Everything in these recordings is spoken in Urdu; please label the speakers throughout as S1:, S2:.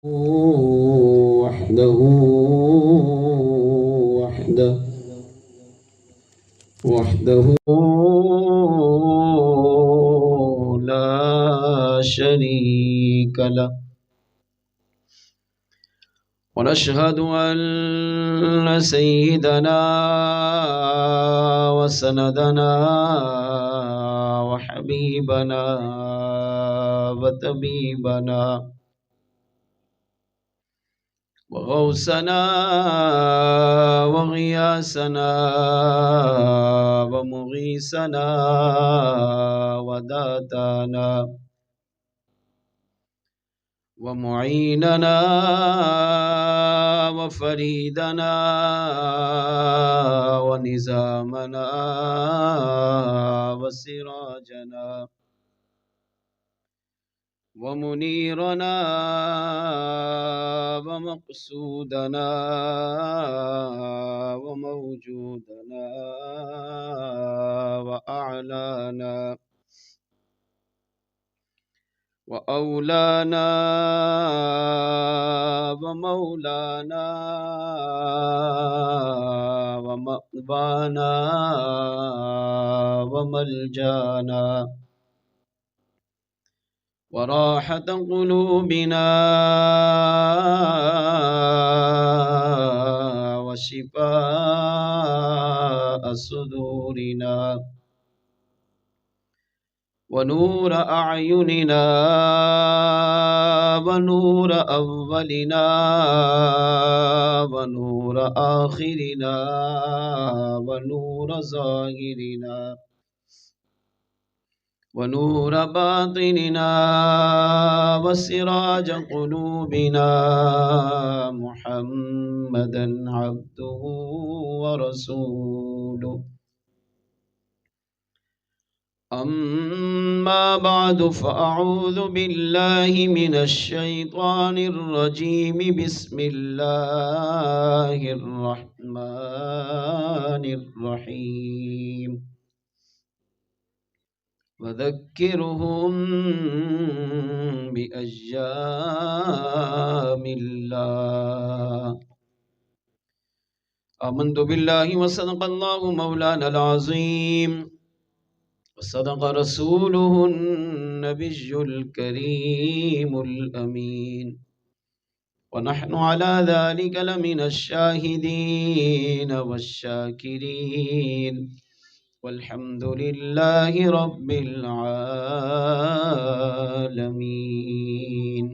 S1: وحده وحده وحده لا شريك له ونشهد أن سيدنا وسندنا وحبيبنا وطبيبنا وغوثنا وغياثنا ومغيثنا وداتانا ومعيننا وفريدنا ونزامنا وسراجنا ومنيرنا ومقصودنا وموجودنا وأعلانا وأولانا ومولانا ومأوانا وملجانا وراحة قلوبنا وشفاء صدورنا ونور أعيننا ونور أولنا ونور آخرنا ونور ظاهرنا ونور باطننا وسراج قلوبنا محمدا عبده ورسوله أما بعد فأعوذ بالله من الشيطان الرجيم بسم الله الرحمن الرحيم وذكرهم بأيام الله آمنت بالله وصدق الله مولانا العظيم وصدق رسوله النبي الكريم الأمين ونحن على ذلك لمن الشاهدين والشاكرين والحمد لله رب العالمين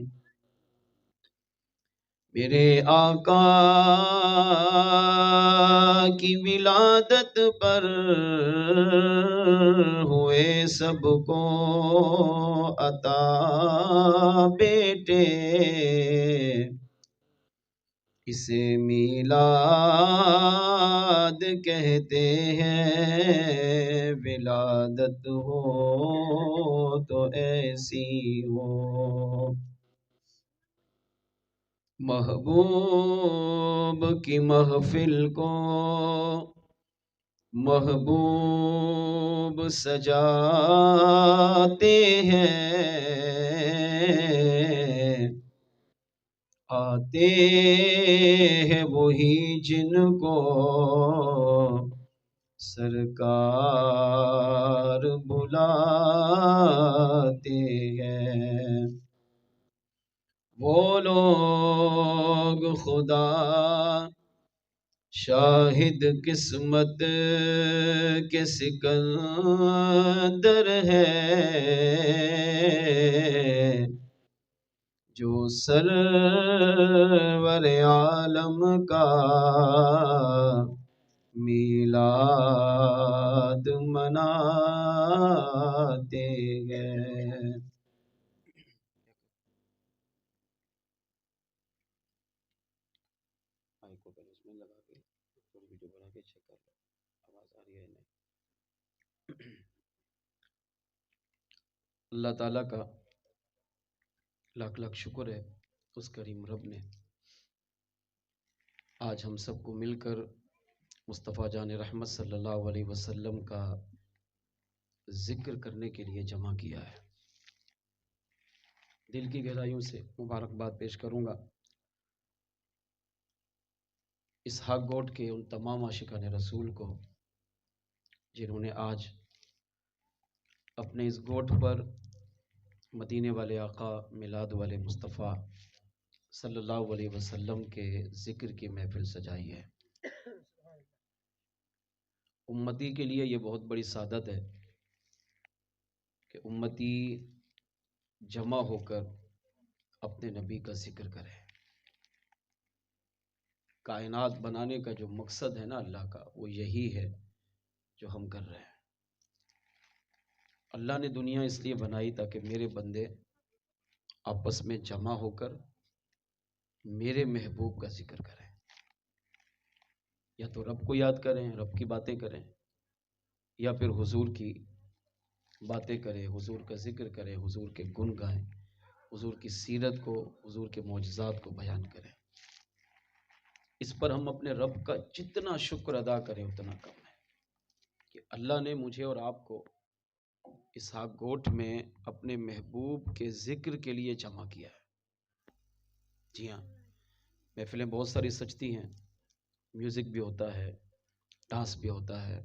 S1: میرے آقا کی ولادت پر ہوئے سب کو عطا بیٹے اسے میلاد کہتے ہیں ولادت ہو تو ایسی ہو محبوب کی محفل کو محبوب سجاتے ہیں آتے ہیں وہی جن کو سرکار بلاتے ہیں وہ لوگ خدا شاہد قسمت کے سکندر ہے جو سرور عالم کا میلاد مناتے ہیں اللہ تعالیٰ کا لاکھ لاکھ شکر ہے اس کریم رب نے آج ہم سب کو مل کر مصطفیٰ جان رحمت صلی اللہ علیہ وسلم کا ذکر کرنے کے لیے جمع کیا ہے دل کی گہرائیوں سے مبارکباد پیش کروں گا اسحاق گوٹ کے ان تمام عاشقان رسول کو جنہوں نے آج اپنے اس گوٹ پر مدینے والے آقا میلاد والے مصطفیٰ صلی اللہ علیہ وسلم کے ذکر کی محفل سجائی ہے۔ امتی کے لیے یہ بہت بڑی سعادت ہے کہ امتی جمع ہو کر اپنے نبی کا ذکر کرے۔ کائنات بنانے کا جو مقصد ہے نا اللہ کا، وہ یہی ہے جو ہم کر رہے ہیں۔ اللہ نے دنیا اس لیے بنائی تاکہ میرے بندے آپس میں جمع ہو کر میرے محبوب کا ذکر کریں، یا تو رب کو یاد کریں، رب کی باتیں کریں، یا پھر حضور کی باتیں کریں، حضور کا ذکر کریں، حضور کے گن گائیں، حضور کی سیرت کو، حضور کے معجزات کو بیان کریں۔ اس پر ہم اپنے رب کا جتنا شکر ادا کریں اتنا کم ہے کہ اللہ نے مجھے اور آپ کو اسحاق گوٹ میں اپنے محبوب کے ذکر کے لیے جمع کیا ہے۔ جی ہاں، محفلیں بہت ساری سجتی ہیں، میوزک بھی ہوتا ہے، ڈانس بھی ہوتا ہے،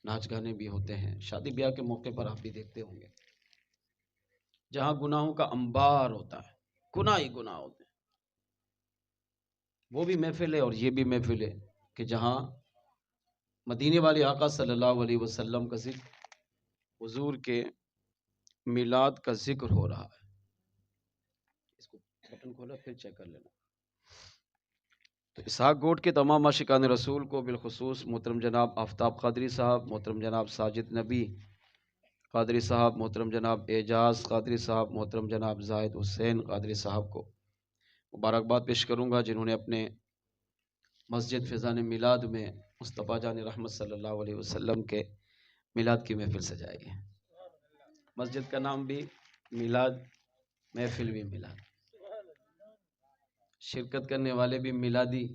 S1: ناچ گانے بھی ہوتے ہیں، شادی بیاہ کے موقع پر آپ بھی دیکھتے ہوں گے جہاں گناہوں کا انبار ہوتا ہے، گناہ ہی گناہ ہوتے ہیں۔ وہ بھی محفل ہے اور یہ بھی محفل ہے کہ جہاں مدینے والے آقا صلی اللہ علیہ وسلم کا ذکر، حضور کے میلاد کا ذکر ہو رہا ہے۔ اس کو بٹن کھولا پھر چیک کر لینا۔ تو اسحاق گوٹ کے تمام عاشقان رسول کو، بالخصوص محترم جناب آفتاب قادری صاحب، محترم جناب ساجد نبی قادری صاحب، محترم جناب اعجاز قادری صاحب، محترم جناب زاہد حسین قادری صاحب کو مبارکباد پیش کروں گا، جنہوں نے اپنے مسجد فیضان میلاد میں مصطفیٰ جان رحمت صلی اللہ علیہ وسلم کے میلاد کی محفل سجائی ہے۔ مسجد کا نام بھی میلاد، محفل بھی میلاد، شرکت کرنے والے بھی میلادی،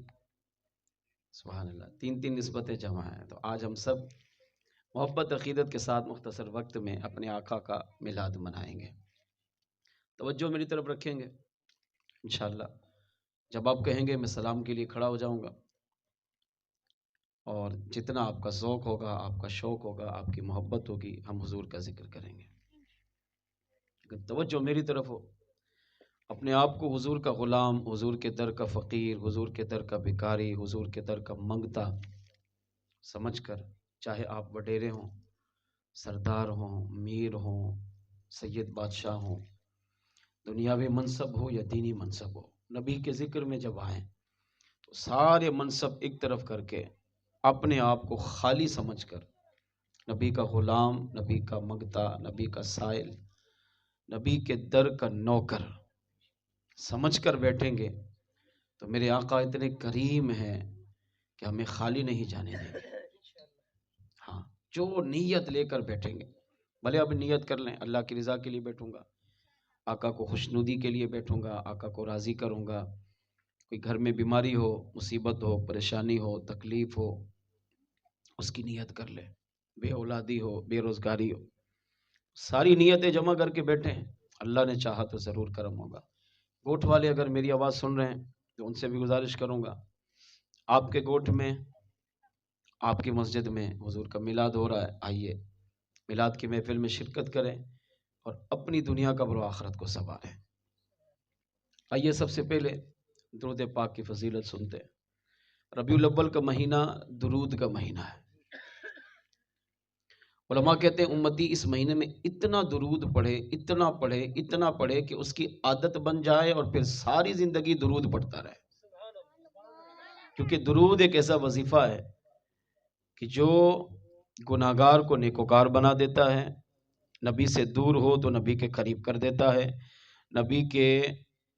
S1: سبحان اللہ، تین تین نسبتیں جمع ہیں۔ تو آج ہم سب محبت عقیدت کے ساتھ مختصر وقت میں اپنے آقا کا میلاد منائیں گے۔ توجہ میری طرف رکھیں گے انشاءاللہ۔ جب آپ کہیں گے میں سلام کے لیے کھڑا ہو جاؤں گا، اور جتنا آپ کا ذوق ہوگا، آپ کا شوق ہوگا، آپ کی محبت ہوگی، ہم حضور کا ذکر کریں گے۔ لیکن توجہ میری طرف ہو، اپنے آپ کو حضور کا غلام، حضور کے در کا فقیر، حضور کے در کا بھکاری، حضور کے در کا منگتا سمجھ کر، چاہے آپ وڈیرے ہوں، سردار ہوں، میر ہوں، سید بادشاہ ہوں، دنیاوی منصب ہو یا دینی منصب ہو، نبی کے ذکر میں جب آئیں تو سارے منصب ایک طرف کر کے اپنے آپ کو خالی سمجھ کر نبی کا غلام، نبی کا منگتا، نبی کا سائل، نبی کے در کا نوکر سمجھ کر بیٹھیں گے تو میرے آقا اتنے کریم ہیں کہ ہمیں خالی نہیں جانے دیں گے۔ ہاں، جو نیت لے کر بیٹھیں گے، بھلے اب نیت کر لیں اللہ کی رضا کے لیے بیٹھوں گا، آقا کو خوشنودی کے لیے بیٹھوں گا، آقا کو راضی کروں گا، کوئی گھر میں بیماری ہو، مصیبت ہو، پریشانی ہو، تکلیف ہو، اس کی نیت کر لے، بے اولادی ہو، بے روزگاری ہو، ساری نیتیں جمع کر کے بیٹھے ہیں، اللہ نے چاہا تو ضرور کرم ہوگا۔ گوٹھ والے اگر میری آواز سن رہے ہیں تو ان سے بھی گزارش کروں گا، آپ کے گوٹھ میں، آپ کی مسجد میں حضور کا میلاد ہو رہا ہے، آئیے میلاد کی محفل میں شرکت کریں اور اپنی دنیا قبر و آخرت کو سنواریں۔ آئیے سب سے پہلے درود پاک کی فضیلت سنتے ہیں۔ ربیع الاول کا مہینہ درود کا مہینہ ہے۔ علماء کہتے ہیں امتی اس مہینے میں اتنا درود پڑھے، اتنا پڑھے، اتنا پڑھے کہ اس کی عادت بن جائے اور پھر ساری زندگی درود پڑھتا رہے، کیونکہ درود ایک ایسا وظیفہ ہے کہ جو گناہگار کو نیکوکار بنا دیتا ہے، نبی سے دور ہو تو نبی کے قریب کر دیتا ہے، نبی کے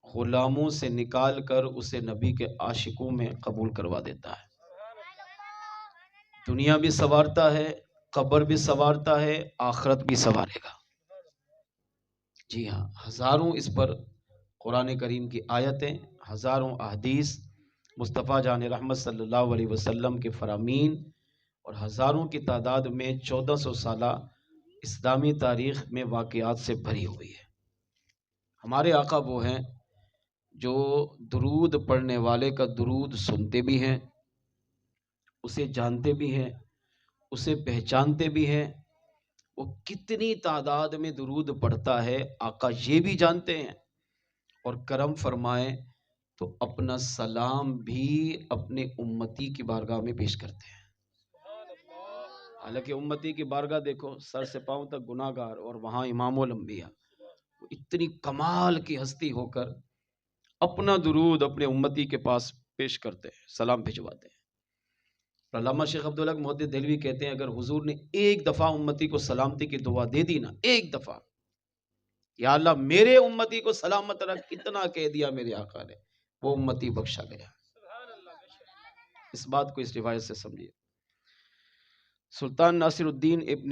S1: غلاموں سے نکال کر اسے نبی کے عاشقوں میں قبول کروا دیتا ہے، دنیا بھی سنوارتا ہے، قبر بھی سنوارتا ہے، آخرت بھی سنوارے گا۔ جی ہاں، ہزاروں اس پر قرآن کریم کی آیتیں، ہزاروں احادیث، مصطفیٰ جان رحمت صلی اللہ علیہ وسلم کے فرامین، اور ہزاروں کی تعداد میں 1400 سالہ اسلامی تاریخ میں واقعات سے بھری ہوئی ہے۔ ہمارے آقا وہ ہیں جو درود پڑھنے والے کا درود سنتے بھی ہیں، اسے جانتے بھی ہیں، اسے پہچانتے بھی ہیں، وہ کتنی تعداد میں درود پڑھتا ہے آقا یہ بھی جانتے ہیں، اور کرم فرمائیں تو اپنا سلام بھی اپنے امتی کی بارگاہ میں پیش کرتے ہیں۔ حالانکہ امتی کی بارگاہ دیکھو سر سے پاؤں تک گناہ گار، اور وہاں امام الانبیاء، اتنی کمال کی ہستی ہو کر اپنا درود اپنے امتی کے پاس پیش کرتے ہیں، سلام بھجواتے ہیں۔ علامہ شیخ عبداللہ محدث دہلوی کہتے ہیں اگر حضور نے ایک دفعہ امتی کو سلامتی کی دعا دے دی نا، ایک دفعہ، یا اللہ میرے امتی کو سلامت رکھ، اتنا کہہ دیا میرے آقا نے، وہ امتی بخشا گیا۔ اس بات کو اس روایت سے سمجھیے۔ سلطان ناصر الدین ابن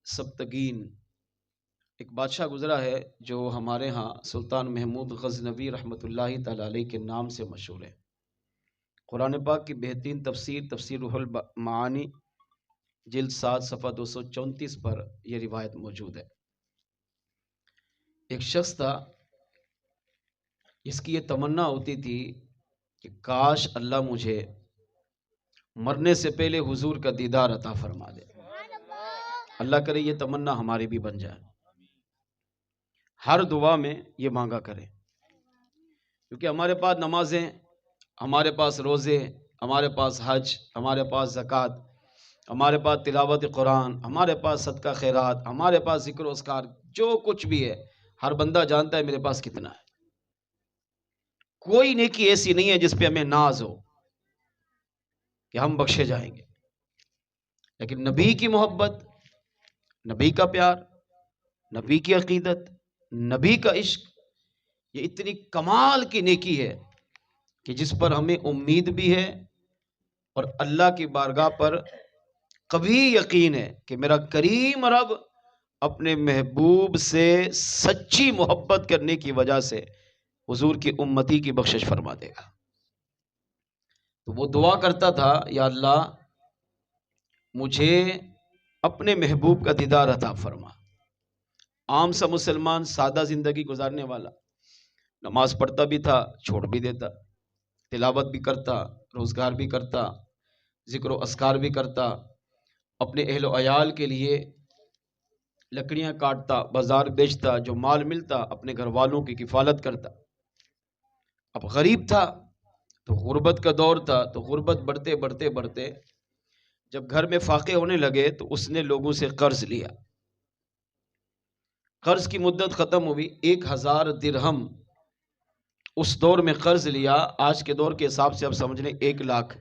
S1: سبتگین ایک بادشاہ گزرا ہے جو ہمارے ہاں سلطان محمود غزنوی رحمۃ اللہ تعالی علیہ کے نام سے مشہور ہے۔ قرآن پاک کی بہترین تفسیر روح المعانی جلد 7 صفحہ 234 پر یہ روایت موجود ہے۔ ایک شخص تھا جس کی یہ تمنا ہوتی تھی کہ کاش اللہ مجھے مرنے سے پہلے حضور کا دیدار عطا فرما دے۔ اللہ کرے یہ تمنا ہماری بھی بن جائے، ہر دعا میں یہ مانگا کریں، کیونکہ ہمارے پاس نمازیں، ہمارے پاس روزے، ہمارے پاس حج، ہمارے پاس زکوٰۃ، ہمارے پاس تلاوت قرآن، ہمارے پاس صدقہ خیرات، ہمارے پاس ذکر و اذکار، جو کچھ بھی ہے ہر بندہ جانتا ہے میرے پاس کتنا ہے۔ کوئی نیکی ایسی نہیں ہے جس پہ ہمیں ناز ہو کہ ہم بخشے جائیں گے، لیکن نبی کی محبت، نبی کا پیار، نبی کی عقیدت، نبی کا عشق، یہ اتنی کمال کی نیکی ہے کہ جس پر ہمیں امید بھی ہے، اور اللہ کی بارگاہ پر کبھی یقین ہے کہ میرا کریم رب اپنے محبوب سے سچی محبت کرنے کی وجہ سے حضور کی امتی کی بخشش فرما دے گا۔ تو وہ دعا کرتا تھا، یا اللہ مجھے اپنے محبوب کا دیدار عطا فرما۔ عام سا مسلمان، سادہ زندگی گزارنے والا، نماز پڑھتا بھی تھا، چھوڑ بھی دیتا، تلاوت بھی کرتا، روزگار بھی کرتا، ذکر و اذکار بھی کرتا، اپنے اہل و عیال کے لیے لکڑیاں کاٹتا، بازار بیچتا، جو مال ملتا اپنے گھر والوں کی کفالت کرتا۔ اب غریب تھا تو غربت کا دور تھا، تو غربت بڑھتے بڑھتے بڑھتے جب گھر میں فاقے ہونے لگے تو اس نے لوگوں سے قرض لیا۔ قرض کی مدت ختم ہوئی، 1000 درہم اس دور میں قرض لیا، آج کے دور کے حساب سے اب سمجھ لیں 1 لاکھ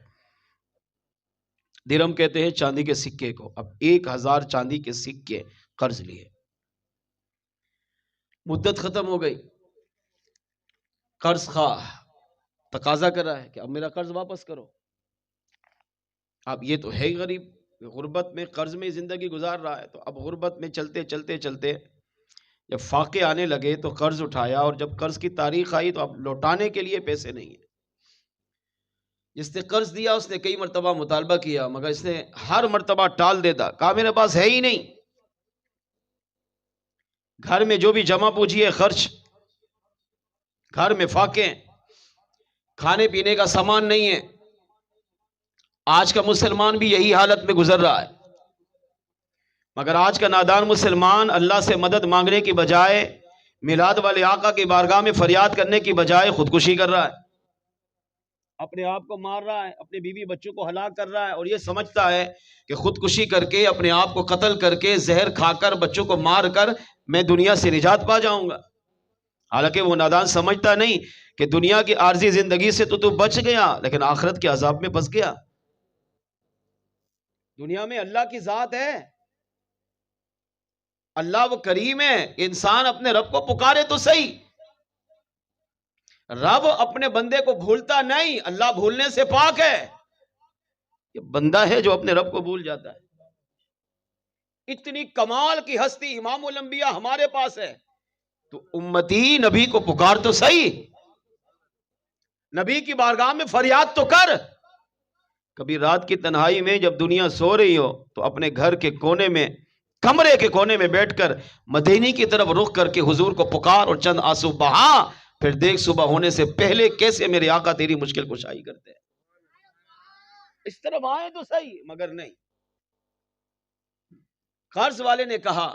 S1: درہم کہتے ہیں چاندی کے سکے کو۔ اب 1000 چاندی کے سکے قرض لیے، مدت ختم ہو گئی، قرض خواہ تقاضا کر رہا ہے کہ اب میرا قرض واپس کرو۔ اب یہ تو ہے ہی غریب، غربت میں قرض میں زندگی گزار رہا ہے، تو اب غربت میں چلتے چلتے چلتے جب فاقے آنے لگے تو قرض اٹھایا، اور جب قرض کی تاریخ آئی تو اب لوٹانے کے لیے پیسے نہیں ہیں۔ جس نے قرض دیا اس نے کئی مرتبہ مطالبہ کیا، مگر اس نے ہر مرتبہ ٹال دیتا، کہا میرے پاس ہے ہی نہیں، گھر میں جو بھی جمع پوچھی ہے خرچ، گھر میں فاقے، کھانے پینے کا سامان نہیں ہے۔ آج کا مسلمان بھی یہی حالت میں گزر رہا ہے، مگر آج کا نادان مسلمان اللہ سے مدد مانگنے کی بجائے، میلاد والے آقا کی بارگاہ میں فریاد کرنے کی بجائے خودکشی کر رہا ہے، اپنے آپ کو مار رہا ہے، اپنے بیوی بچوں کو ہلاک کر رہا ہے، اور یہ سمجھتا ہے کہ خودکشی کر کے، اپنے آپ کو قتل کر کے، زہر کھا کر، بچوں کو مار کر میں دنیا سے نجات پا جاؤں گا۔ حالانکہ وہ نادان سمجھتا نہیں کہ دنیا کی عارضی زندگی سے تو بچ گیا، لیکن آخرت کے عذاب میں پھنس گیا۔ دنیا میں اللہ کی ذات ہے، اللہ وہ کریم ہے، انسان اپنے رب کو پکارے تو صحیح، رب اپنے بندے کو بھولتا نہیں، اللہ بھولنے سے پاک ہے۔ یہ بندہ ہے جو اپنے رب کو بھول جاتا ہے۔ اتنی کمال کی ہستی امام الانبیاء ہمارے پاس ہے، تو امتی نبی کو پکار تو صحیح، نبی کی بارگاہ میں فریاد تو کر۔ کبھی رات کی تنہائی میں جب دنیا سو رہی ہو تو اپنے گھر کے کونے میں کمرے کے کونے میں بیٹھ کر مدینے کی طرف رخ کر کے حضور کو پکار اور چند آنسو بہا، پھر دیکھ صبح ہونے سے پہلے کیسے میرے آقا تیری مشکل کشائی کرتے ہیں۔ اس طرف آئے تو صحیح، مگر نہیں۔ قرض والے نے کہا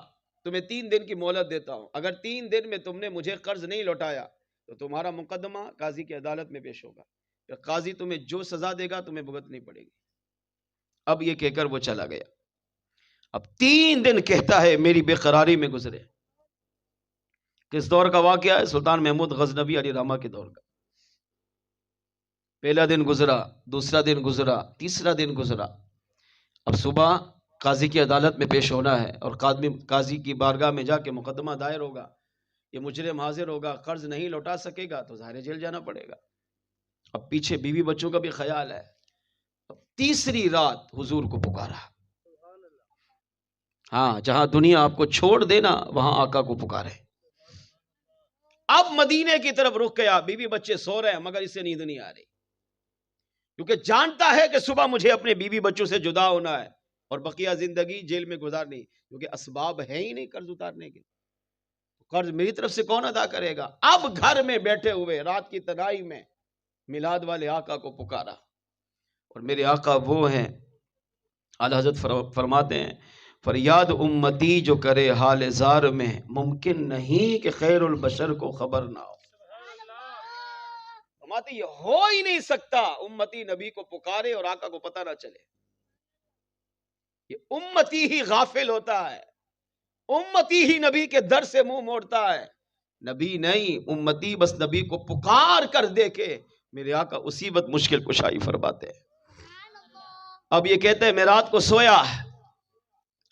S1: تمہیں 3 دن کی مہلت دیتا ہوں، اگر 3 دن میں تم نے مجھے قرض نہیں لوٹایا تو تمہارا مقدمہ قاضی کی عدالت میں پیش ہوگا، پھر قاضی تمہیں جو سزا دے گا تمہیں بھگتنی پڑے گی۔ اب یہ کہہ کر وہ چلا گیا۔ اب 3 دن کہتا ہے میری بے قراری میں گزرے۔ کس دور کا واقعہ ہے؟ سلطان محمود غزنوی علیہ رحمہ کے دور کا۔ پہلا دن گزرا، دوسرا دن گزرا، تیسرا دن گزرا۔ اب صبح قاضی کی عدالت میں پیش ہونا ہے اور قاضی کی بارگاہ میں جا کے مقدمہ دائر ہوگا، یہ مجرم حاضر ہوگا، قرض نہیں لوٹا سکے گا تو ظاہر جیل جانا پڑے گا۔ اب پیچھے بیوی بچوں کا بھی خیال ہے۔ اب تیسری رات حضور کو پکارا۔ ہاں، جہاں دنیا آپ کو چھوڑ دینا وہاں آقا کو پکارے۔ اب مدینے کی طرف رخ کیا، بیوی بچے سو رہے ہیں مگر اسے نیند نہیں آ رہی، کیونکہ جانتا ہے کہ صبح مجھے اپنے بیوی بچوں سے جدا ہونا ہے اور بقیہ زندگی جیل میں گزارنی، کیونکہ اسباب ہے ہی نہیں قرض اتارنے کے۔ قرض میری طرف سے کون ادا کرے گا؟ اب گھر میں بیٹھے ہوئے رات کی تنہائی میں میلاد والے آقا کو پکارا، اور میرے آقا وہ ہیں، اعلیٰ حضرت فرماتے ہیں فریاد امتی جو کرے حال زار میں، ممکن نہیں کہ خیر البشر کو خبر نہ ہو۔ فرماتے یہ ہو ہی نہیں سکتا امتی نبی کو پکارے اور آقا کو پتہ نہ چلے۔ یہ امتی ہی غافل ہوتا ہے، امتی ہی نبی کے در سے منہ موڑتا ہے، نبی نہیں، امتی بس نبی کو پکار کر دیکھے میرے آقا اسی وقت مشکل کشائی فرماتے ہیں۔ اب یہ کہتے ہیں میں رات کو سویا،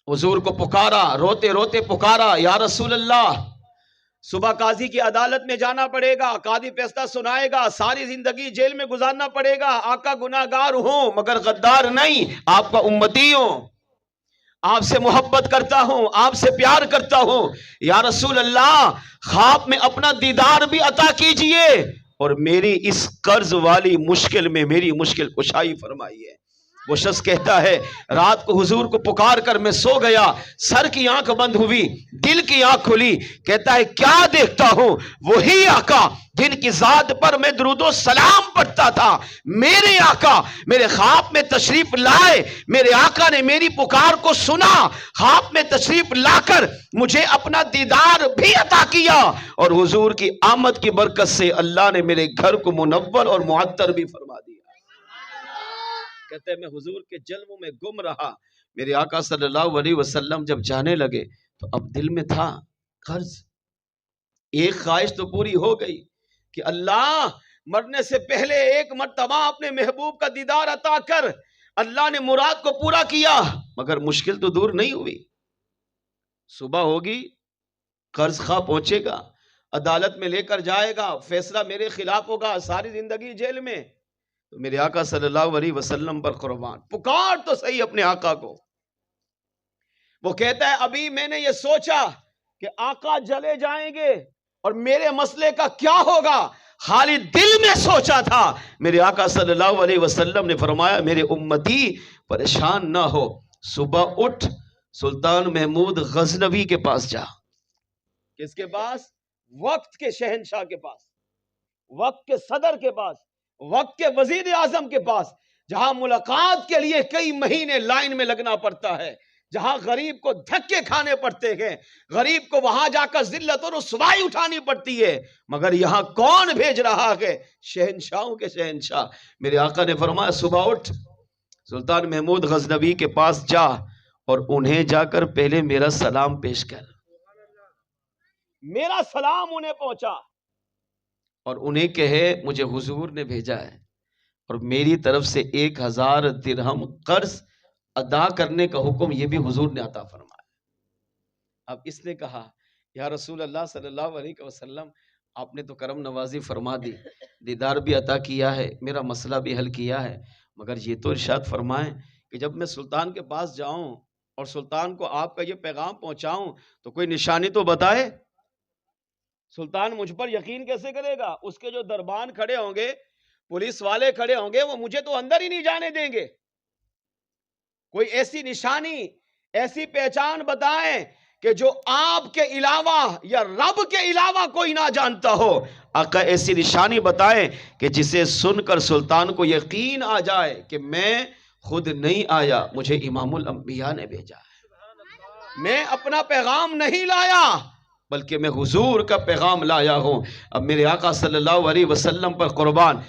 S1: حضور کو پکارا، روتے روتے پکارا یا رسول اللہ، صبح قاضی کی عدالت میں جانا پڑے گا، قاضی فیصلہ سنائے گا، ساری زندگی جیل میں گزارنا پڑے گا، آقا گناہگار ہوں مگر غدار نہیں، آپ کا امتی ہوں، آپ سے محبت کرتا ہوں، آپ سے پیار کرتا ہوں، یا رسول اللہ خواب میں اپنا دیدار بھی عطا کیجئے اور میری اس قرض والی مشکل میں میری مشکل کشائی فرمائیے۔ وہ شخص کہتا ہے رات کو حضور کو پکار کر میں سو گیا، سر کی آنکھ بند ہوئی، دل کی آنکھ کھلی، کہتا ہے کیا دیکھتا ہوں؟ وہی آقا جن کی ذات پر میں درود و سلام پڑھتا تھا، میرے آقا میرے خواب میں تشریف لائے، میرے آقا نے میری پکار کو سنا، خواب میں تشریف لا کر مجھے اپنا دیدار بھی عطا کیا، اور حضور کی آمد کی برکت سے اللہ نے میرے گھر کو منور اور معطر بھی فرما دیا۔ کہتے ہیں میں حضور کے جلووں میں گم رہا، میرے آقا صلی اللہ علیہ وسلم جب جانے لگے تو اب دل میں تھا قرض، ایک خواہش تو پوری ہو گئی کہ اللہ مرنے سے پہلے ایک مرتبہ اپنے محبوب کا دیدار عطا کر، اللہ نے مراد کو پورا کیا، مگر مشکل تو دور نہیں ہوئی۔ صبح ہوگی، قرض خواہ پہنچے گا، عدالت میں لے کر جائے گا، فیصلہ میرے خلاف ہوگا، ساری زندگی جیل میں، تو میرے آقا صلی اللہ علیہ وسلم پر قربان۔ پکار تو صحیح اپنے آقا کو۔ وہ کہتا ہے ابھی میں نے یہ سوچا کہ آقا جلے جائیں گے اور میرے مسئلے کا کیا ہوگا، خالی دل میں سوچا تھا۔ میرے آقا صلی اللہ علیہ وسلم نے فرمایا میرے امتی پریشان نہ ہو، صبح اٹھ سلطان محمود غزنوی کے پاس جا۔ کس کے پاس؟ وقت کے شہنشاہ کے پاس، وقت کے صدر کے پاس، وقت کے وزیر اعظم کے پاس، جہاں ملاقات کے لیے کئی مہینے لائن میں لگنا پڑتا ہے، جہاں غریب کو دھکے کھانے پڑتے ہیں، غریب کو وہاں جا کر ذلت اور رسوائی اٹھانی پڑتی ہے، مگر یہاں کون بھیج رہا ہے؟ شہنشاہوں کے شہنشاہ۔ میرے آقا نے فرمایا صبح اٹھ سلطان محمود غزنوی کے پاس جا اور انہیں جا کر پہلے میرا سلام پیش کر، میرا سلام انہیں پہنچا، اور انہیں کہے مجھے حضور نے بھیجا ہے اور میری طرف سے 1000 درہم قرض ادا کرنے کا حکم یہ بھی حضور نے عطا فرمایا۔ اب اس نے کہا یا رسول اللہ صلی اللہ علیہ وسلم آپ نے تو کرم نوازی فرما دی، دیدار بھی عطا کیا ہے، میرا مسئلہ بھی حل کیا ہے، مگر یہ تو ارشاد فرمائیں کہ جب میں سلطان کے پاس جاؤں اور سلطان کو آپ کا یہ پیغام پہنچاؤں تو کوئی نشانی تو بتائے۔ سلطان مجھ پر یقین کیسے کرے گا؟ اس کے جو دربان کھڑے ہوں گے، پولیس والے کھڑے ہوں گے، وہ مجھے تو اندر ہی نہیں جانے دیں گے۔ کوئی ایسی نشانی، ایسی پہچان بتائیں کہ جو آپ کے علاوہ یا رب کے علاوہ کوئی نہ جانتا ہو. آقا ایسی نشانی بتائیں کہ جسے سن کر سلطان کو یقین آ جائے کہ میں خود نہیں آیا، مجھے امام الانبیاء نے بھیجا ہے. میں اپنا پیغام نہیں لایا بلکہ میں حضور کا پیغام لایا ہوں. اب میرے آقا صلی اللہ علیہ وسلم پر قربان،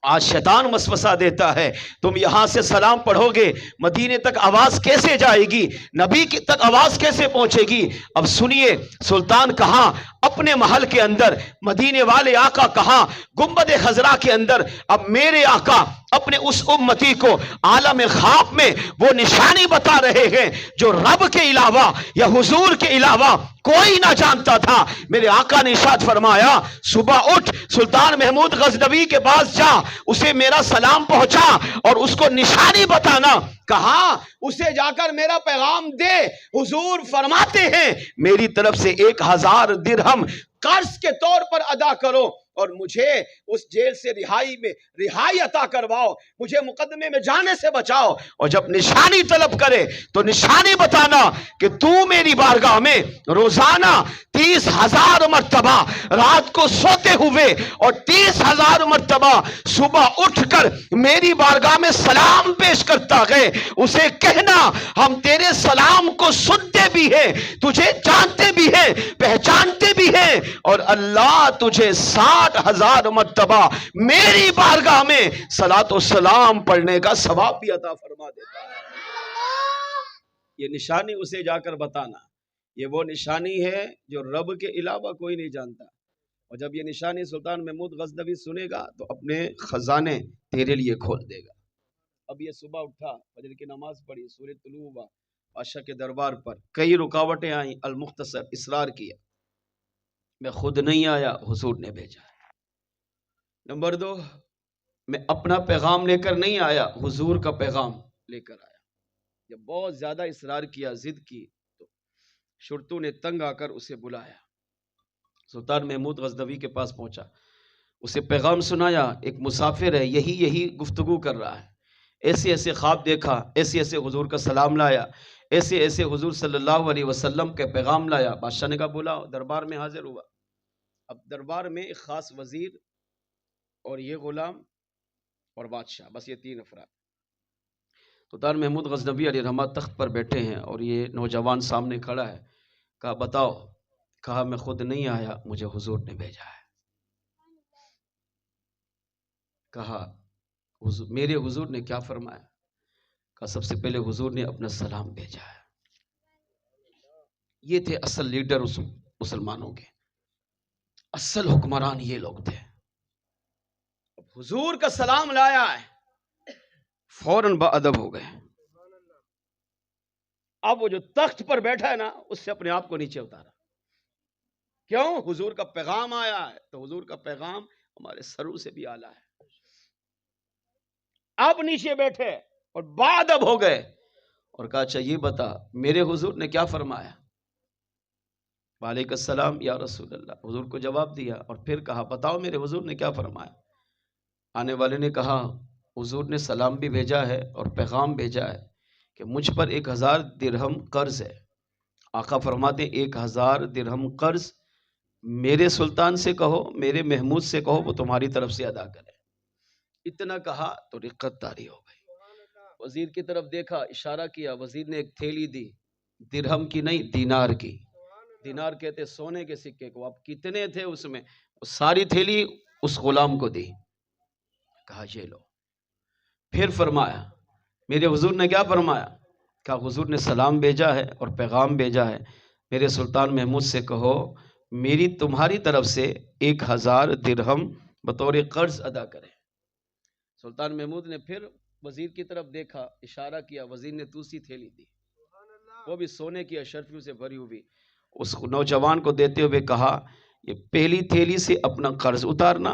S1: آج شیطان وسوسہ دیتا ہے تم یہاں سے سلام پڑھو گے، مدینے تک آواز کیسے جائے گی، نبی تک آواز کیسے پہنچے گی. اب سنیے، سلطان کہاں؟ اپنے محل کے اندر. مدینے والے آقا کہاں؟ گنبد خضرا کے اندر. اب میرے آقا اپنے اس امتی کو عالم خواب میں وہ نشانی بتا رہے ہیں جو رب کے علاوہ یا حضور کے علاوہ کوئی نہ جانتا تھا. میرے آقا نے ارشاد فرمایا، صبح اٹھ سلطان محمود غزنوی کے پاس جا، اسے میرا سلام پہنچا اور اس کو نشانی بتانا. کہا اسے جا کر میرا پیغام دے. حضور فرماتے ہیں میری طرف سے 1000 درہم قرض کے طور پر ادا کرو اور مجھے اس جیل سے رہائی عطا کرواؤ، مجھے مقدمے میں جانے سے بچاؤ. اور جب نشانی طلب کرے تو نشانی بتانا کہ تو میری بارگاہ میں روزانہ 30,000 مرتبہ رات کو سوتے ہوئے اور 30,000 مرتبہ صبح اٹھ کر میری بارگاہ میں سلام پیش کرتا ہے. اسے کہنا ہم تیرے سلام کو سنتے بھی ہیں، تجھے جانتے بھی ہیں، پہچانتے بھی ہیں، اور اللہ تجھے 60,000 مرتبہ میری بارگاہ میں صلاۃ و سلام پڑھنے کا ثواب بھی عطا فرما دیتا ہے. یہ نشانی اسے جا کر بتانا، یہ وہ نشانی ہے جو رب کے علاوہ کوئی نہیں جانتا. اور جب یہ نشانی سلطان محمود غزنوی سنے گا تو اپنے خزانے تیرے لیے کھول دے گا. اب یہ صبح اٹھا، فجر کی نماز پڑھی، سورج طلوع ہوا، بادشاہ کے دربار پر کئی رکاوٹیں آئیں، المختصر اصرار کیا میں خود نہیں آیا، حضور نے بھیجا. نمبر 2، میں اپنا پیغام لے کر نہیں آیا، حضور کا پیغام لے کر آیا. جب بہت زیادہ اصرار کیا، ضد کی، تو شرطوں نے تنگ آ کر اسے بلایا. سلطان محمود غزنوی کے پاس پہنچا، اسے پیغام سنایا. ایک مسافر ہے، یہی گفتگو کر رہا ہے، ایسے ایسے خواب دیکھا، ایسے ایسے حضور کا سلام لایا، ایسے ایسے حضور صلی اللہ علیہ وسلم کے پیغام لایا. بادشاہ نے کہا بلاؤ. دربار میں حاضر ہوا. اب دربار میں ایک خاص وزیر اور یہ غلام اور بادشاہ، بس یہ 3 افراد. سلطان محمود غزنوی علیہ رحمہ تخت پر بیٹھے ہیں اور یہ نوجوان سامنے کھڑا ہے. کہا بتاؤ. کہا میں خود نہیں آیا، مجھے حضور نے بھیجا ہے. کہا میرے حضور نے کیا فرمایا؟ کہا سب سے پہلے حضور نے اپنا سلام بھیجا ہے. یہ تھے اصل لیڈر اس مسلمانوں کے، اصل حکمران یہ لوگ تھے. حضور کا سلام لایا ہے، فوراً باادب ہو گئے. اب وہ جو تخت پر بیٹھا ہے نا، اس سے اپنے آپ کو نیچے اتارا. کیوں؟ حضور کا پیغام آیا ہے، تو حضور کا پیغام ہمارے سروں سے بھی اعلیٰ ہے. اب نیچے بیٹھے اور باادب ہو گئے اور کہا اچھا یہ بتا میرے حضور نے کیا فرمایا؟ وعلیکم السلام یا رسول اللہ. حضور کو جواب دیا اور پھر کہا بتاؤ میرے حضور نے کیا فرمایا؟ آنے والے نے کہا حضور نے سلام بھی بھیجا ہے اور پیغام بھیجا ہے کہ مجھ پر 1000 درہم قرض ہے. آقا فرماتے 1000 درہم قرض میرے سلطان سے کہو، میرے محمود سے کہو، وہ تمہاری طرف سے ادا کرے. اتنا کہا تو رقت طاری ہو گئی. وزیر کی طرف دیکھا، اشارہ کیا، وزیر نے ایک تھیلی دی، درہم کی نہیں دینار کی. دینار کہتے سونے کے سکے کو. اب کتنے تھے اس میں؟ ساری تھیلی اس غلام کو دی. کہا یہ لو. پھر فرمایا میرے حضور نے کیا فرمایا؟ کہا حضور نے سلام بھیجا ہے اور پیغام بھیجا ہے، میرے سلطان محمود سے کہو میری تمہاری طرف سے 1000 درہم بطور قرض ادا کرے. سلطان محمود نے پھر وزیر کی طرف دیکھا، اشارہ کیا، وزیر نے دوسری تھیلی دی، وہ بھی سونے کی اشرفیوں سے بھری ہوئی. اس نوجوان کو دیتے ہوئے کہا یہ پہلی تھیلی سے اپنا قرض اتارنا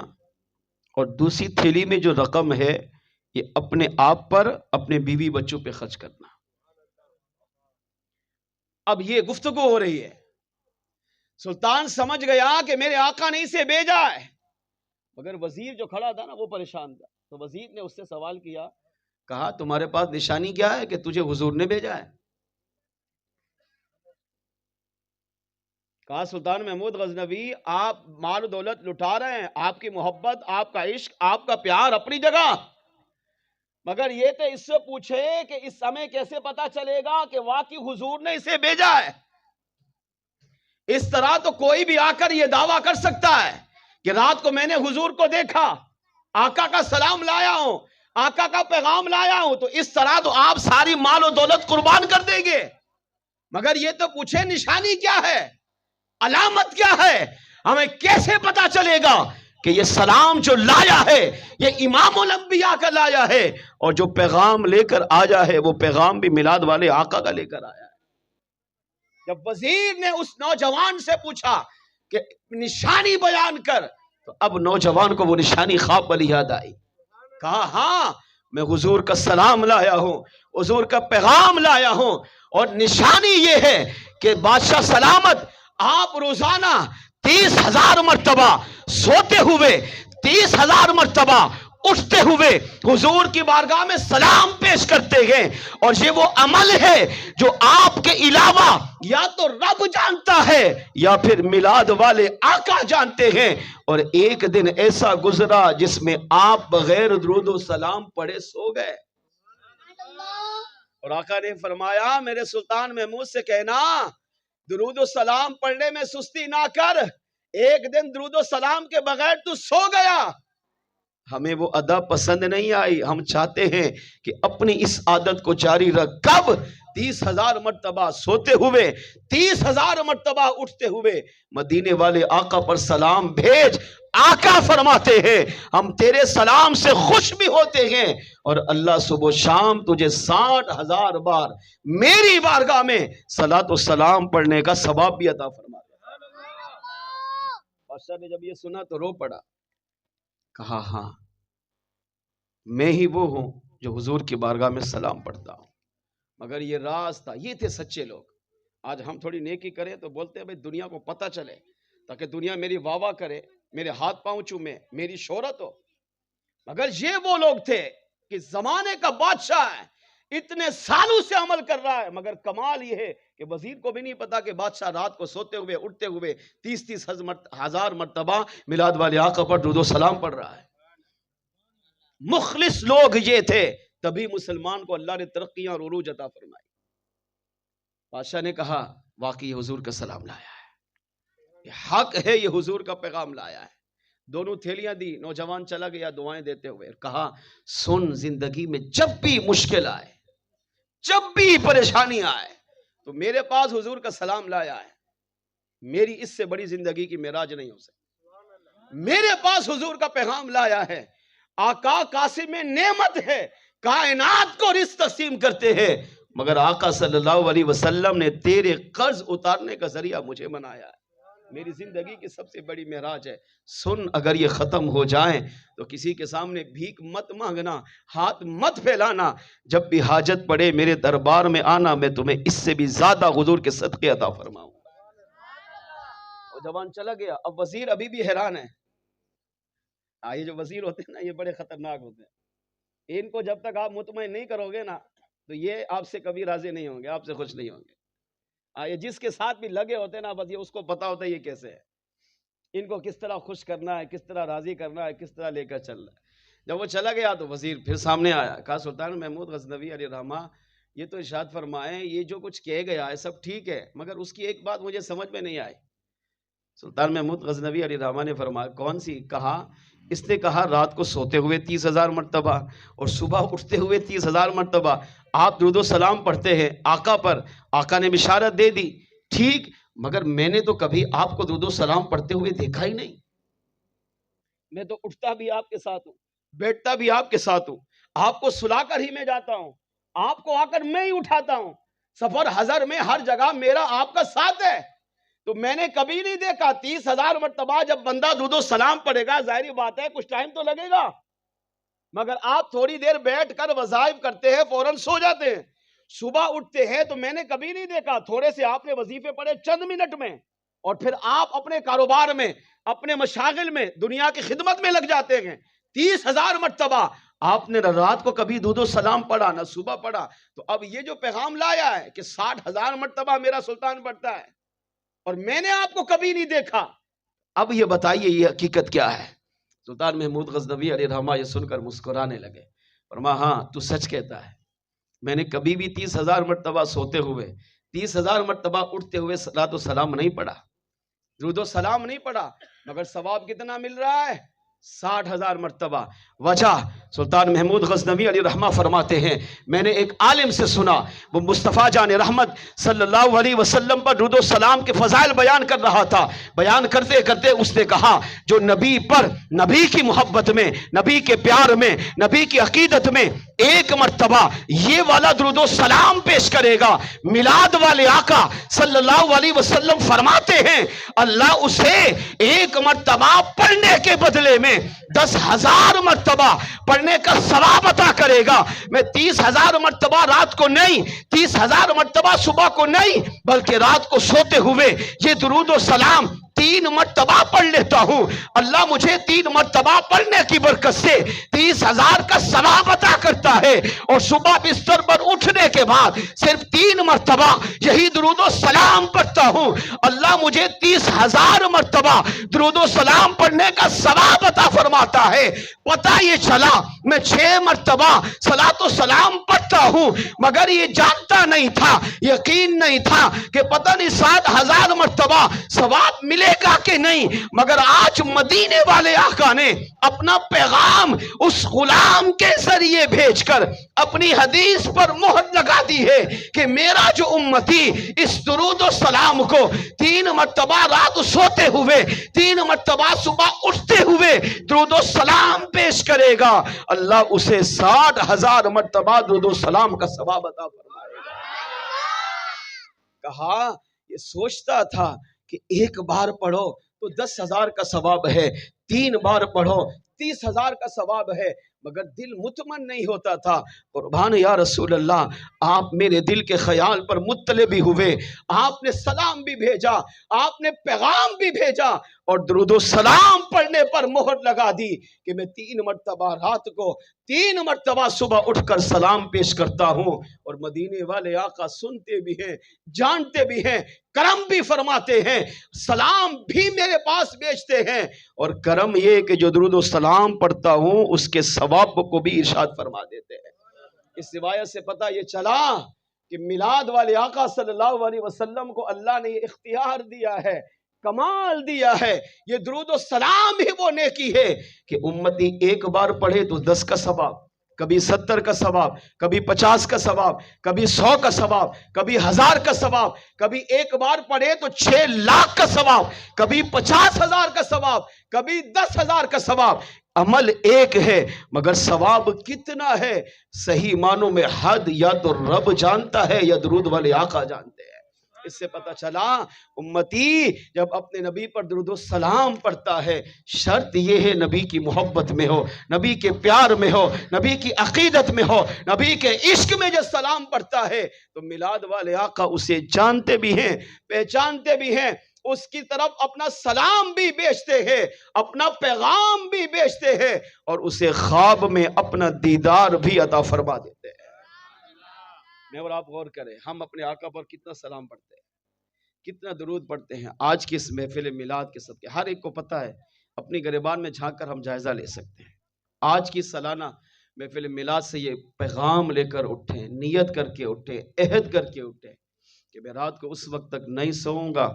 S1: اور دوسری تھیلی میں جو رقم ہے یہ اپنے آپ پر، اپنے بیوی بچوں پہ خرچ کرنا. اب یہ گفتگو ہو رہی ہے. سلطان سمجھ گیا کہ میرے آقا نے اسے بھیجا ہے، مگر وزیر جو کھڑا تھا نا وہ پریشان تھا. تو وزیر نے اس سے سوال کیا، کہا تمہارے پاس نشانی کیا ہے کہ تجھے حضور نے بھیجا ہے؟ کہا سلطان محمود غزنوی آپ مال و دولت لٹا رہے ہیں، آپ کی محبت، آپ کا عشق، آپ کا پیار اپنی جگہ، مگر یہ تو اس سے پوچھے کہ اس سمے کیسے پتا چلے گا کہ واقعی حضور نے اسے بھیجا ہے؟ اس طرح تو کوئی بھی آ کر یہ دعویٰ کر سکتا ہے کہ رات کو میں نے حضور کو دیکھا، آقا کا سلام لایا ہوں، آقا کا پیغام لایا ہوں، تو اس طرح تو آپ ساری مال و دولت قربان کر دیں گے، مگر یہ تو پوچھے نشانی کیا ہے، علامت کیا ہے، ہمیں کیسے پتا چلے گا کہ یہ سلام جو لایا ہے یہ امام الانبیاء کا لایا ہے، اور جو پیغام لے کر آیا ہے وہ پیغام بھی میلاد والے آقا کا لے کر آیا ہے۔ جب وزیر نے اس نوجوان سے پوچھا کہ نشانی بیان کر، تو اب نوجوان کو وہ نشانی خواب والی یاد آئی، کہا ہاں میں حضور کا سلام لایا ہوں، حضور کا پیغام لایا ہوں، اور نشانی یہ ہے کہ بادشاہ سلامت آپ روزانہ 30,000 مرتبہ سوتے ہوئے 30,000 مرتبہ اٹھتے ہوئے حضور کی بارگاہ میں سلام پیش کرتے ہیں، اور یہ وہ عمل ہے جو آپ کے علاوہ یا تو رب جانتا ہے یا پھر میلاد والے آقا جانتے ہیں، اور ایک دن ایسا گزرا جس میں آپ بغیر درود و سلام پڑھے سو گئے، اور آقا نے فرمایا میرے سلطان محمود سے کہنا درود و سلام پڑھنے میں سستی نہ کر، ایک دن درود و سلام کے بغیر تو سو گیا۔ ہمیں وہ ادا پسند نہیں آئی، ہم چاہتے ہیں کہ اپنی اس عادت کو جاری رکھ، کب 30,000 مرتبہ سوتے ہوئے 30,000 مرتبہ اٹھتے ہوئے مدینے والے آقا پر سلام بھیج۔ آقا فرماتے ہیں ہم تیرے سلام سے خوش بھی ہوتے ہیں، اور اللہ صبح و شام تجھے 60,000 بار میری بارگاہ میں صلاۃ و سلام پڑھنے کا ثواب بھی عطا فرماتا ہے۔ بادشاہ نے جب یہ سنا تو رو پڑا، کہا ہاں میں ہی وہ ہوں جو حضور کی بارگاہ میں سلام پڑھتا ہوں، مگر یہ راز تھا، یہ تھے سچے لوگ۔ آج ہم تھوڑی نیکی کریں تو بولتے ہیں بھئی دنیا کو پتہ چلے تاکہ دنیا میری واہ واہ کرے، میرے ہاتھ پاؤں چومے، میری شہرت ہو، مگر یہ وہ لوگ تھے کہ زمانے کا بادشاہ ہے، اتنے سالوں سے عمل کر رہا ہے، مگر کمال یہ ہے کہ وزیر کو بھی نہیں پتا کہ بادشاہ رات کو سوتے ہوئے اٹھتے ہوئے 30,000 مرتبہ میلاد والے آقا پر درود و سلام پڑھ رہا ہے۔ مخلص لوگ یہ تھے، تبھی مسلمان کو اللہ نے ترقیاں اور عروج عطا فرمائی۔ بادشاہ نے کہا واقعی حضور کا سلام لایا ہے، یہ حق ہے، یہ حضور کا پیغام لایا ہے۔ دونوں تھیلیاں دی، نوجوان چلا گیا دعائیں دیتے ہوئے، کہا سن زندگی میں جب بھی مشکل آئے، جب بھی پریشانی آئے تو میرے پاس حضور کا سلام لایا ہے، میری اس سے بڑی زندگی کی معراج نہیں ہو سکتی، میرے پاس حضور کا پیغام لایا ہے۔ آقا قاسم نعمت ہے، کائنات کو رزق تقسیم کرتے ہیں، مگر آقا صلی اللہ علیہ وسلم نے تیرے قرض اتارنے کا ذریعہ مجھے بنایا ہے، میری زندگی کی سب سے بڑی معراج ہے۔ سن اگر یہ ختم ہو جائیں تو کسی کے سامنے بھیک مت مانگنا، ہاتھ مت پھیلانا، جب بھی حاجت پڑے میرے دربار میں آنا، میں تمہیں اس سے بھی زیادہ حضور کے صدقے عطا فرماؤں۔ وہ جوان چلا گیا، اب وزیر ابھی بھی حیران ہے۔ یہ جو وزیر ہوتے ہیں نا یہ بڑے خطرناک ہوتے ہیں، ان کو جب تک آپ مطمئن نہیں کرو گے نا تو یہ آپ سے کبھی راضی نہیں ہوں گے، آپ سے خوش نہیں ہوں گے۔ یہ جس کے ساتھ بھی لگے ہوتے ہیں نا بس یہ اس کو پتا ہوتا ہے یہ کیسے ہے، ان کو کس طرح خوش کرنا ہے، کس طرح راضی کرنا ہے، کس طرح لے کر چلنا ہے۔ جب وہ چلا گیا تو وزیر پھر سامنے آیا، کہا سلطان محمود غزنوی علیہ الرحمہ یہ تو ارشاد فرمائیں یہ جو کچھ کہے گیا ہے سب ٹھیک ہے، مگر اس کی ایک بات مجھے سمجھ میں نہیں آئی۔ سلطان محمود غزنوی علیہ الرحمہ نے فرمایا کون سی؟ کہا اس نے کہا رات کو سوتے ہوئے 30,000 مرتبہ اور صبح اٹھتے ہوئے 30,000 مرتبہ آپ درود و سلام پڑھتے ہیں آقا پر، آقا نے بشارت دے دی، ٹھیک، مگر میں نے تو کبھی آپ کو درود و سلام پڑھتے ہوئے دیکھا ہی نہیں، میں تو اٹھتا بھی آپ کے ساتھ ہوں، بیٹھتا بھی آپ کے ساتھ ہوں، آپ کو سلا کر ہی میں جاتا ہوں، آپ کو آ کر میں ہی اٹھاتا ہوں، سفر حضر میں ہر جگہ میرا آپ کا ساتھ ہے، تو میں نے کبھی نہیں دیکھا 30,000 مرتبہ جب بندہ درود و سلام پڑھے گا ظاہری بات ہے کچھ ٹائم تو لگے گا، مگر آپ تھوڑی دیر بیٹھ کر وظائف کرتے ہیں فوراً سو جاتے ہیں، صبح اٹھتے ہیں تو میں نے کبھی نہیں دیکھا تھوڑے سے آپ نے وظیفے پڑھے چند منٹ میں اور پھر آپ اپنے کاروبار میں اپنے مشاغل میں دنیا کی خدمت میں لگ جاتے ہیں۔ 30,000 مرتبہ آپ نے رات کو کبھی درود و سلام پڑھا نہ صبح پڑھا، تو اب یہ جو پیغام لایا ہے کہ 60,000 مرتبہ میرا سلطان پڑھتا ہے اور میں نے آپ کو کبھی نہیں دیکھا، اب یہ بتائیے یہ حقیقت کیا ہے؟ سلطان محمود غزنوی علیہ رحمہ یہ سن کر مسکرانے لگے، فرمایا ہاں تو سچ کہتا ہے، میں نے کبھی بھی 30,000 مرتبہ سوتے ہوئے 30,000 مرتبہ اٹھتے ہوئے صلاۃ و سلام نہیں پڑھا، درود و سلام نہیں پڑھا، مگر ثواب کتنا مل رہا ہے؟ 60,000 مرتبہ۔ وجہ سلطان محمود غزنوی علیہ رحمہ فرماتے ہیں میں نے ایک عالم سے سنا، وہ مصطفیٰ جان رحمت صلی اللہ علیہ وسلم پر درود و سلام کے فضائل بیان کر رہا تھا، بیان کرتے کرتے اس نے کہا جو نبی پر، نبی کی محبت میں، نبی کے پیار میں، نبی کی عقیدت میں ایک مرتبہ یہ والا درود و سلام پیش کرے گا، میلاد والے آقا صلی اللہ علیہ وسلم فرماتے ہیں اللہ اسے ایک مرتبہ پڑھنے کے بدلے میں 10,000 مرتبہ پڑھنے کا ثواب عطا کرے گا۔ میں 30,000 مرتبہ رات کو نہیں، 30,000 مرتبہ صبح کو نہیں، بلکہ رات کو سوتے ہوئے یہ درود و سلام 3 مرتبہ پڑھ لیتا ہوں، اللہ مجھے 3 مرتبہ پڑھنے کی برکت سے 30,000 کا ثواب عطا کرتا ہے، اور صبح بستر پر اٹھنے کے بعد صرف 3 مرتبہ یہی درود و سلام پڑھتا ہوں، اللہ مجھے 30,000 مرتبہ درود و سلام پڑھنے کا ثواب عطا فرماتا ہے۔ پتہ یہ چلا میں 6 مرتبہ صلاۃ و سلام پڑھتا ہوں، مگر یہ جانتا نہیں تھا، یقین نہیں تھا کہ پتہ نہیں 7,000 مرتبہ ثواب ملے گا کہ نہیں، مگر آج مدینے والے آقا نے اپنا پیغام اس غلام کے ذریعے بھیج کر اپنی حدیث پر مہر لگا دی ہے کہ میرا جو امتی اس درود و سلام کو 3 مرتبہ رات سوتے ہوئے 3 مرتبہ صبح اٹھتے ہوئے درود و سلام پیش کرے گا، اللہ اسے 60,000 مرتبہ درود و سلام کا ثواب عطا فرمائے گا۔ کہا یہ سوچتا تھا کہ ایک بار پڑھو تو 10,000 کا ثواب ہے، 3 بار پڑھو 30,000 کا ثواب ہے، مگر دل مطمئن نہیں ہوتا تھا۔ قربان یا رسول اللہ، آپ میرے دل کے خیال پر مطلع بھی ہوئے، آپ نے سلام بھی بھیجا، آپ نے پیغام بھی بھیجا، اور درود و سلام پڑھنے پر مہر لگا دی کہ میں 3 مرتبہ رات کو 3 مرتبہ صبح اٹھ کر سلام پیش کرتا ہوں، اور مدینے والے آقا سنتے بھی ہیں، جانتے بھی ہیں، کرم بھی فرماتے ہیں، سلام بھی میرے پاس بیچتے ہیں، اور کرم یہ کہ جو درود و سلام پڑھتا ہوں اس کے ثواب کو بھی ارشاد فرما دیتے ہیں۔ اس روایت سے پتہ یہ چلا کہ میلاد والے آقا صلی اللہ علیہ وسلم کو اللہ نے یہ اختیار دیا ہے، کمال دیا ہے، یہ درود و سلام ہی وہ نیکی ہے کہ امتی ایک بار پڑھے تو 10 کا ثواب، کبھی 70 کا ثواب، کبھی 50 کا ثواب، کبھی 100 کا ثواب، کبھی 1000 کا ثواب، کبھی ایک بار پڑھے تو 6 لاکھ کا ثواب، کبھی 50,000 کا ثواب، کبھی 10,000 کا ثواب۔ عمل ایک ہے مگر ثواب کتنا ہے، صحیح معنوں میں حد یا تو رب جانتا ہے یا درود والے آقا جانتے ہیں۔ اس سے پتہ چلا امتی جب اپنے نبی پر درود و سلام پڑھتا ہے، شرط یہ ہے نبی کی محبت میں ہو، نبی کے پیار میں ہو، نبی کی عقیدت میں ہو، نبی کے عشق میں جو سلام پڑھتا ہے تو میلاد والے آقا اسے جانتے بھی ہیں، پہچانتے بھی ہیں، اس کی طرف اپنا سلام بھی بیچتے ہیں، اپنا پیغام بھی بیچتے ہیں، اور اسے خواب میں اپنا دیدار بھی عطا فرما دیتے ہیں۔ میں اور آپ غور کریں، ہم اپنے آقا پر کتنا سلام پڑھتے ہیں، کتنا درود پڑھتے ہیں۔ آج کی اس محفل میلاد کے صدقے ہر ایک کو پتہ ہے، اپنی گریبان میں جھانک کر ہم جائزہ لے سکتے ہیں۔ آج کی سالانہ محفل میلاد سے یہ پیغام لے کر اٹھیں، نیت کر کے اٹھیں، عہد کر کے اٹھیں کہ میں رات کو اس وقت تک نہیں سوؤں گا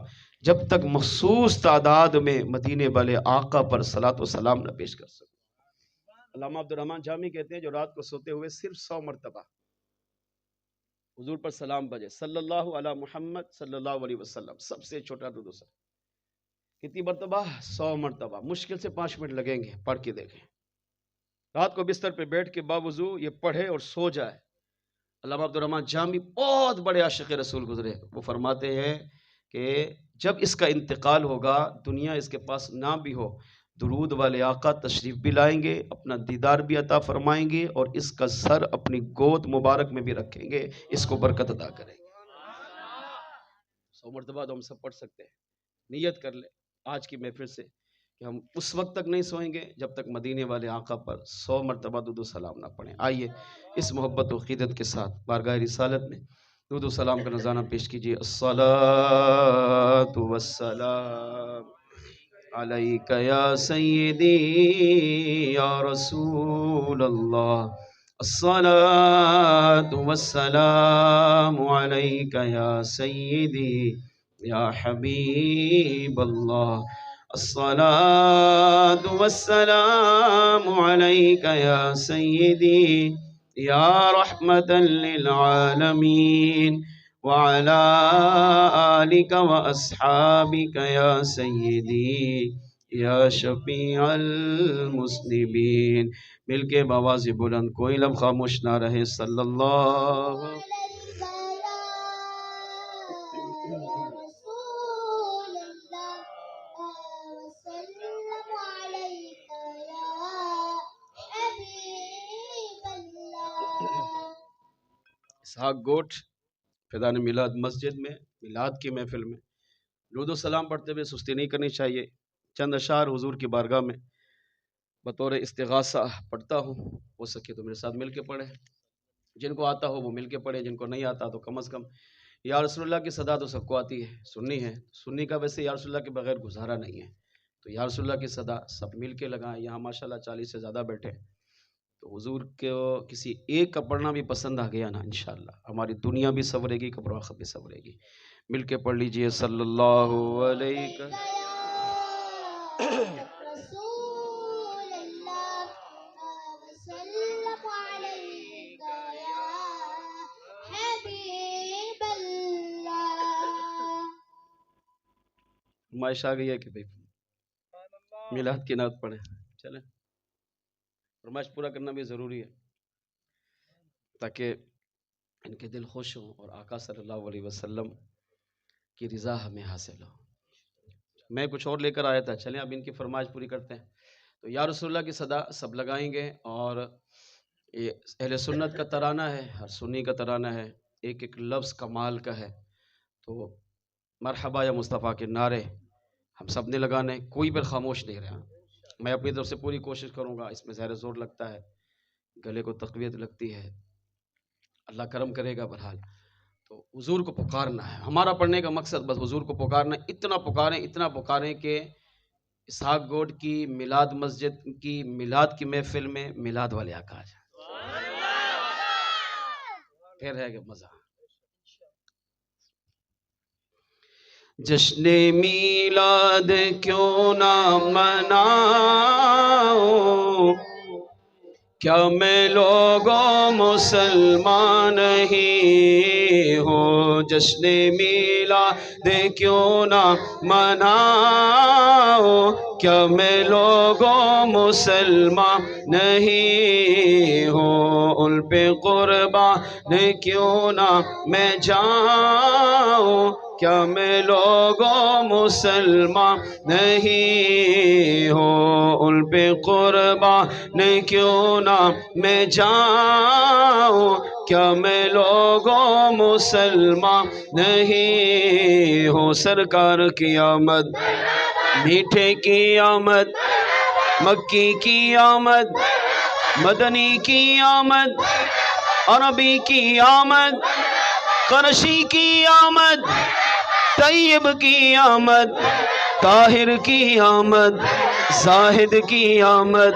S1: جب تک مخصوص تعداد میں مدینے والے آقا پر صلاۃ و سلام نہ پیش کر سکوں۔ علامہ عبدالرحمن جامی کہتے ہیں جو رات کو سوتے ہوئے صرف 100 مرتبہ حضور پر سلام بجے، صلی اللہ علی محمد صلی اللہ علیہ وسلم، سب سے چھوٹا درود و سلام، کتنی مرتبہ؟ 100 مرتبہ، مشکل سے 5 منٹ لگیں گے، پڑھ کے دیکھیں۔ رات کو بستر پہ بیٹھ کے باوضو یہ پڑھے اور سو جائے۔ علامہ عبدالرحمن جامی بہت بڑے عاشق رسول گزرے، وہ فرماتے ہیں کہ جب اس کا انتقال ہوگا، دنیا اس کے پاس نہ بھی ہو، درود والے آقا تشریف بھی لائیں گے، اپنا دیدار بھی عطا فرمائیں گے، اور اس کا سر اپنی گود مبارک میں بھی رکھیں گے، اس کو برکت عطا کریں گے۔ 100 مرتبہ تو ہم سب پڑھ سکتے ہیں۔ نیت کر لیں آج کی محفل سے کہ ہم اس وقت تک نہیں سوئیں گے جب تک مدینے والے آقا پر 100 مرتبہ درود و سلام نہ پڑھیں۔ آئیے اس محبت و عقیدت کے ساتھ بارگاہ رسالت میں درود و سلام کا نذرانہ پیش کیجیے. الصلاۃ والسلام علیک یا سیدی یا رسول اللہ. الصلاۃ والسلام علیک یا سیدی یا حبیب اللہ. الصلاۃ والسلام علیک یا سیدی یا رحمة للعالمین وعلى آلک واصحابک یا سیدی یا شفیع المذنبین. مل کے بآواز بلند کوئی لب خاموش نہ رہے. صلی اللہ اسحاق گوٹ فیضان میلاد مسجد میں میلاد کی محفل میں درود و سلام پڑھتے ہوئے سستی نہیں کرنی چاہیے. چند اشعار حضور کی بارگاہ میں بطور استغاثہ پڑھتا ہوں. ہو سکے تو میرے ساتھ مل کے پڑھے. جن کو آتا ہو وہ مل کے پڑھے، جن کو نہیں آتا تو کم از کم یا رسول اللہ کی صدا تو سب کو آتی ہے. سنی ہے، سنی کا ویسے یا رسول اللہ کے بغیر گزارا نہیں ہے. تو یا رسول اللہ کی صدا سب مل کے لگائیں. یہاں ماشاءاللہ 40 سے زیادہ بیٹھے، تو حضور کو کسی ایک کا پڑھنا بھی پسند آ گیا نا، انشاءاللہ ہماری دنیا بھی سنورے گی، قبر و آخرت بھی سنورے گی. مل کے پڑھ لیجئے. صلی اللہ علیہ فرمائش آ گئی ہے کہ بھائی میلاد کی نعت پڑھیں. چلیں، فرمائش پورا کرنا بھی ضروری ہے تاکہ ان کے دل خوش ہوں اور آقا صلی اللہ علیہ وسلم کی رضا ہمیں حاصل ہو. میں کچھ اور لے کر آیا تھا، چلیں اب ان کی فرمائش پوری کرتے ہیں. تو یا رسول اللہ کی صدا سب لگائیں گے، اور یہ اہل سنت کا ترانہ ہے، ہر سنی کا ترانہ ہے، ایک ایک لفظ کمال کا ہے. تو مرحبا یا مصطفیٰ کے نعرے ہم سب نے لگانے، کوئی پر خاموش نہیں رہا. میں اپنی طرف سے پوری کوشش کروں گا. اس میں ظاہر زور لگتا ہے، گلے کو تقویت لگتی ہے، اللہ کرم کرے گا. بہرحال تو حضور کو پکارنا ہے. ہمارا پڑھنے کا مقصد بس حضور کو پکارنا. اتنا پکاریں کہ اسحاق گوٹ کی میلاد مسجد کی میلاد کی محفل میں میلاد والے آقا آ جائیں. پھر ہے کہ مزہ. جشن میلاد کیوں نہ مناؤں، کیا میں لوگوں مسلمان نہیں ہوں. جشن میلاد کیوں نہ مناؤں، کیا میں لوگوں مسلمان نہیں ہوں. ان پہ قربان کیوں نہ میں جاؤں، کیا میں لوگوں مسلمان نہیں ہوں. ان پہ قربان کیوں نہ میں جاؤں، کیا میں لوگوں مسلمان نہیں ہوں. سرکار کی آمد، میٹھے کی آمد، مکی کی آمد، مدنی کی آمد، عربی کی آمد، قرشی کی آمد، طیب کی آمد، طاہر کی آمد، زاہد کی آمد،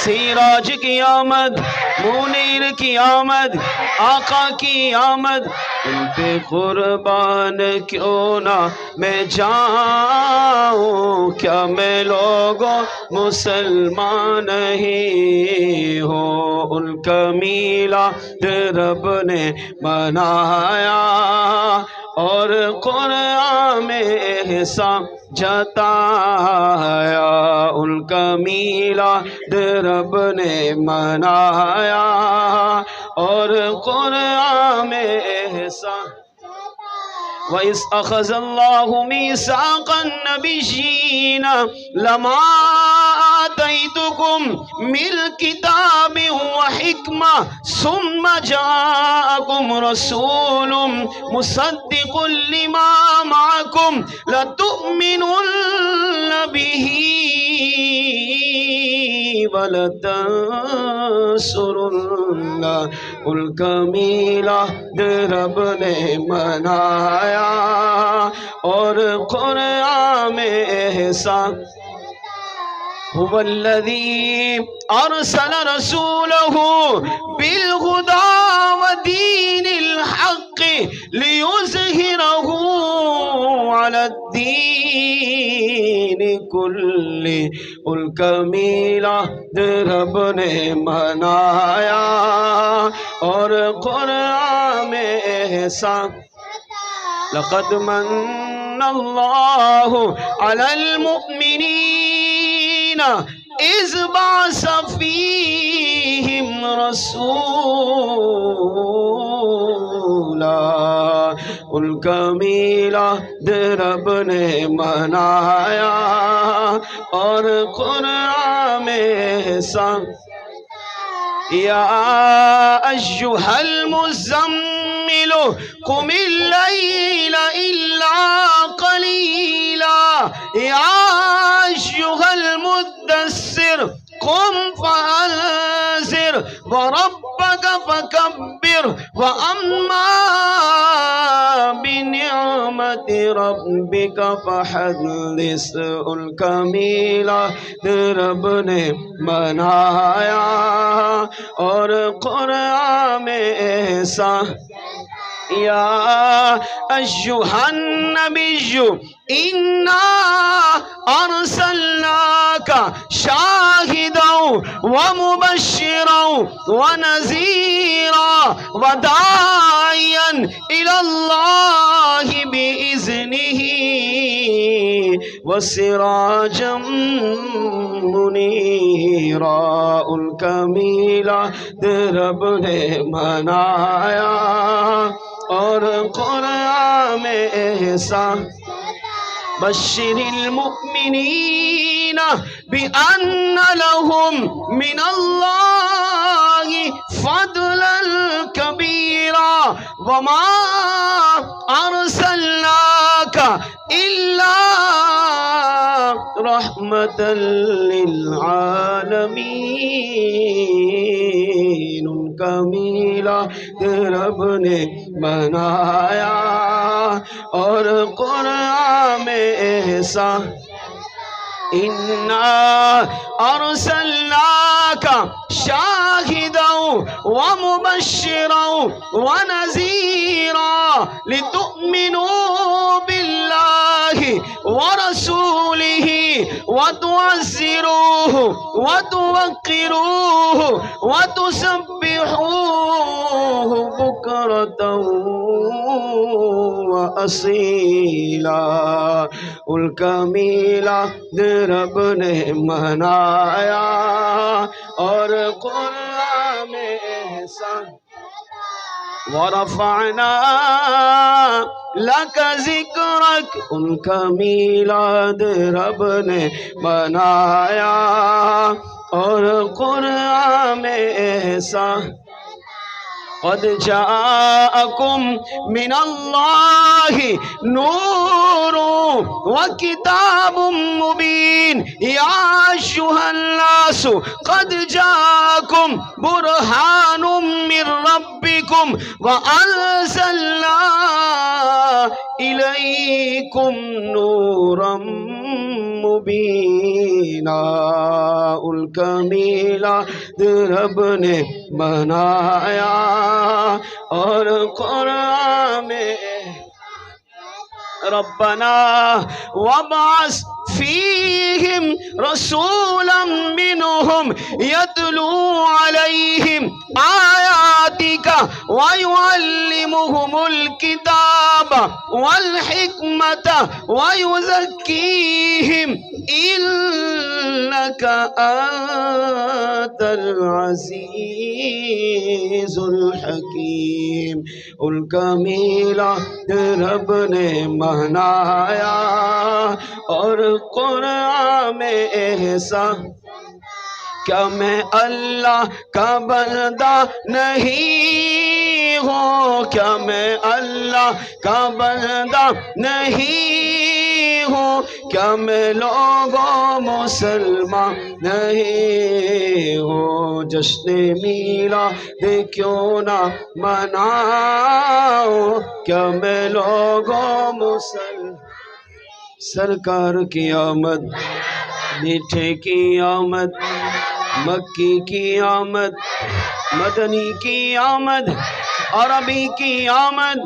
S1: سراج کی آمد، منیر کی آمد، آقا کی آمد. ان پہ قربان کیوں نہ میں جاؤں، کیا میں لوگوں مسلمان نہیں ہوں. ان کا میلاد رب نے منایا اور قرآن میں احسان جتایا. ان کا میلاد رب نے منایا اور قرآن میں احسان. وَإِذْ أَخَذَ اللَّهُ مِيثَاقَ النَّبِيِّينَ لَمَا آتَيْتُكُم مِّن كِتَابٍ وَحِكْمَةٍ ثُمَّ جَاءَكُمْ رَسُولٌ مُصَدِّقٌ لِّمَا مَعَكُمْ لَتُؤْمِنُنَّ بِهِ وَلَتَنْصُرُنَّ ان کا میلاد رب نے منایا اور قرآن میں احسان هو الذي أرسل رسوله بالهدى ودين الحق ليظهره على الدين كله ان کا میلاد رب نے منایا اور قرآن میں احسان لقد من اللہ علی المؤمنین اذ بعث فیہم رسولا ان کا میلاد رب نے منایا اور قرآن میں احسان یا ایھا المزمل قم اللیل الا قلیلا یا ایھا المدثر قم فانذر وربک فکبر واما بنعمت ربک فحدث ان کا میلاد رب نے منایا اور قرآن میں احسان یا ایھا النبی انا ارسلناک شاہدا ومبشرا ونذیرا وداعیا الی اللہ بإذنہ وسراجا منیرا ان کا میلاد رب نے منایا اور قرآن میں احسان بشر المؤمنین بأن لهم من اللہ فضلا کبیرا وما ارسلناک الا رحمتا للعالمین ان کا میلاد رب نے منایا اور قرآن میں احسان انا ارسلناک شاہدا ومبشرا ونذیرا لتؤمنوا باللہ ورسولہ وتعزروہ وتوقروہ وتسبحوہ بکرۃ وأصیلا ان کا میلاد رب نے منایا اور قرآن میں احسان ورفعنا لک ذکرک ان کا میلاد رب نے منایا اور قرآن میں احسان قد جاءکم من اللہ نور وکتاب مبین یا ایھا الناس قد جاءکم برہان من ربکم وانزلنا الیکم نورا مبینا ان کا میلاد رب نے منایا اور قرآن میں ربنا وابعث فیہم رسولا منہم یتلو علیہم آیاتک ویعلمہم الکتاب والحکمت ویزکیہم انک انت العزیز الحکیم ان کا میلاد رب نے منایا اور قرآن میں احسان کیا میں اللہ کا بندہ نہیں ہوں کیا میں اللہ کا بندہ نہیں ہوں، کیا میں لوگوں مسلمان نہیں ہوں؟ جشن میلاد کیوں نہ مناؤں، کیا میں لوگوں مسلمان؟ سرکار کی آمد، میٹھے کی آمد، مکی کی آمد، مدنی کی آمد، عربی کی آمد،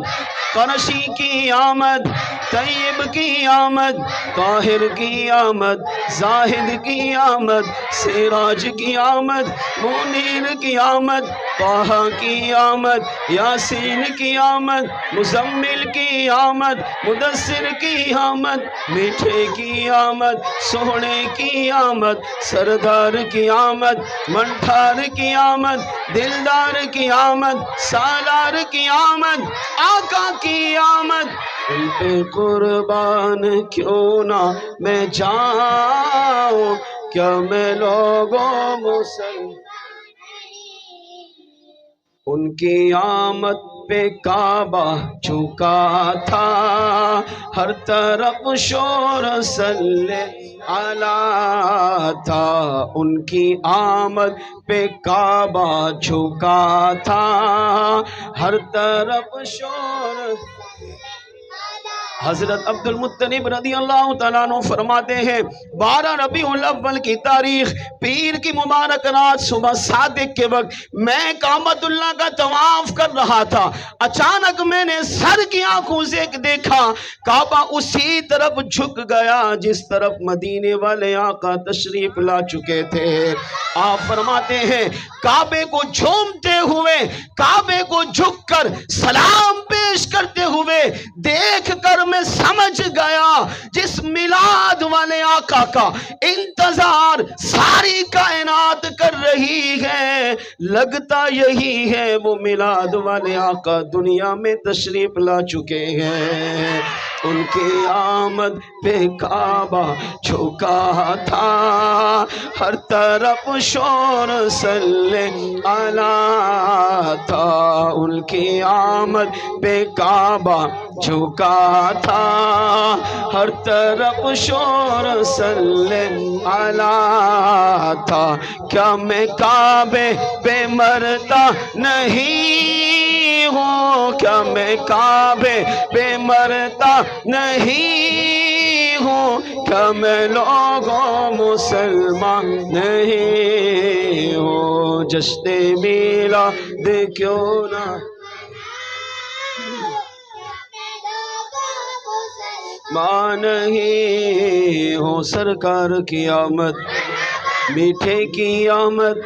S1: قرشی کی آمد، طیب کی آمد، طاہر کی آمد، زاہد کی آمد، سراج کی آمد، منیر کی آمد، طہ کی آمد، یاسین کی آمد، مزمل کی آمد، مدثر کی آمد، میٹھے کی آمد، سونے کی آمد، سردار کی آمد، منٹھار کی آمد، دلدار کی آمد، سالار کی آمد، آقا کی آمد، ان پہ قربان کیوں نہ میں جاؤں، کیا میں لوگوں مسلمان؟ ان کی آمد پہ کعبہ جھکا تھا، ہر طرف شور صلی علیہ تھا، ان کی آمد پہ کعبہ جھکا تھا، ہر طرف شور۔ حضرت عبد المطلب رضی اللہ تعالیٰ عنہ فرماتے ہیں 12 ربیع الاول کی تاریخ پیر کی مبارک رات صبح صادق کے وقت میں کعبۃ اللہ کا طواف کر رہا تھا، اچانک میں نے سر کی آنکھوں سے دیکھا کعبہ اسی طرف جھک گیا جس طرف مدینے والے آقا تشریف لا چکے تھے۔ آپ فرماتے ہیں کعبے کو جھومتے ہوئے، کعبے کو جھک کر سلام پیش کرتے ہوئے دیکھ کر میں سمجھ گیا جس میلاد والے آقا کا انتظار ساری کائنات کر رہی ہے، لگتا یہی ہے وہ میلاد والے آقا دنیا میں تشریف لا چکے ہیں۔ ان کی آمد پہ کعبہ جھکا تھا، ہر طرف شور صلی علیہ تھا، ان کی آمد پہ کعبہ جھکا تھا، ہر طرف شور صلی علیہ تھا، کیا میں کعبے پہ مرتا نہیں ہوں، کیا میں کعبے پہ مرتا نہیں ہوں، کیا میں لوگوں مسلمان نہیں ہوں؟ جشن میلاد کیوں نہ ماں نہیں ہو؟ سرکار کی آمد، میٹھے کی آمد،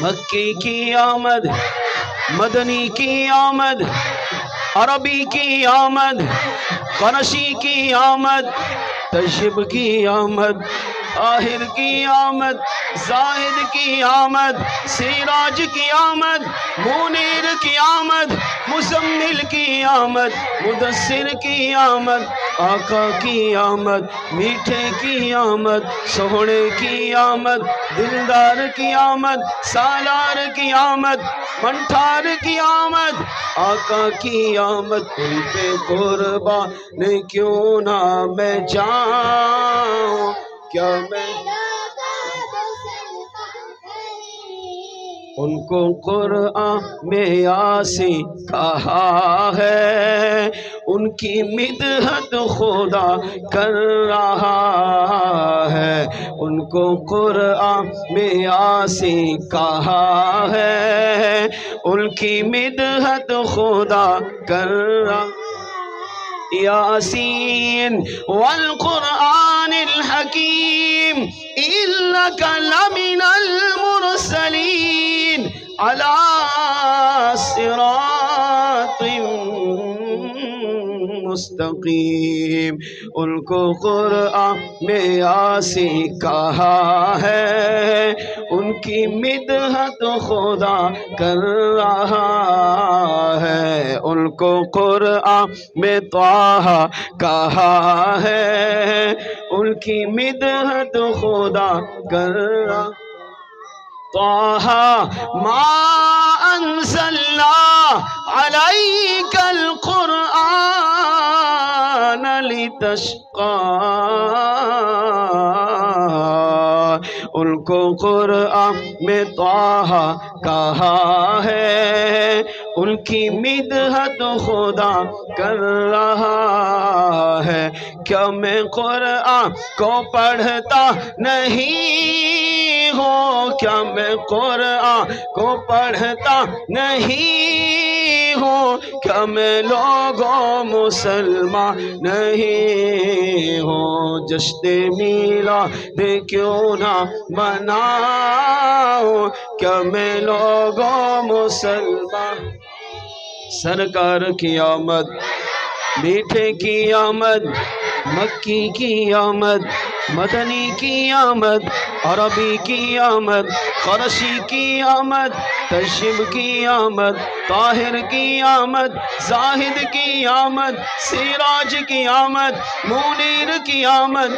S1: مکی کی آمد، مدنی کی آمد، عربی کی آمد، قرشی کی آمد، طیب کی آمد، طاہر کی آمد، زاہد کی آمد، سراج کی آمد، منیر کی آمد، مزمل کی آمد، مدثر کی آمد، آقا کی آمد، میٹھے کی آمد، سونے کی آمد، دلدار کی آمد، سالار کی آمد، منٹھار کی آمد، آقا کی آمد، ان پہ قربان کیوں نہ میں جاؤں، کیا میں ان کو قرآن میں یاسین کہا ہے، ان کی مدحت خدا کر رہا ہے، ان کو قرآن میں یاسین کہا ہے، ان کی مدحت خدا کر رہا ہے۔ یاسین والقرآن الحکیم انک لمن المرسلین علی صراط مستقیم، ان کو قرآن میں یاسین کہا ہے، ان کی مدحت خدا کر رہا ہے، ان کو قرآن میں طٰہٰ کہا ہے، ان کی مدحت خدا کر رہا۔ طٰہٰ ما انزلنا علیک القرآن لتشقى اشقا، ان کو قرآن میں طٰہٰ کہا ہے، ان کی مدحت خدا کر رہا ہے۔ کیا میں قرآن کو پڑھتا نہیں ہوں؟ کیا میں قرآن کو پڑھتا نہیں ہوں؟ کیا میں لوگوں مسلمان نہیں ہوں؟ جشن میلاد کیوں نہ مناؤں؟ کیا میں لوگوں مسلمان؟ سرکار کی آمد، میٹھے کی آمد، مکی کی آمد، مدنی کی آمد، عربی کی آمد، قرشی کی آمد، تشب کی آمد، طاہر کی آمد، زاہد کی آمد، سراج کی آمد، منیر کی آمد،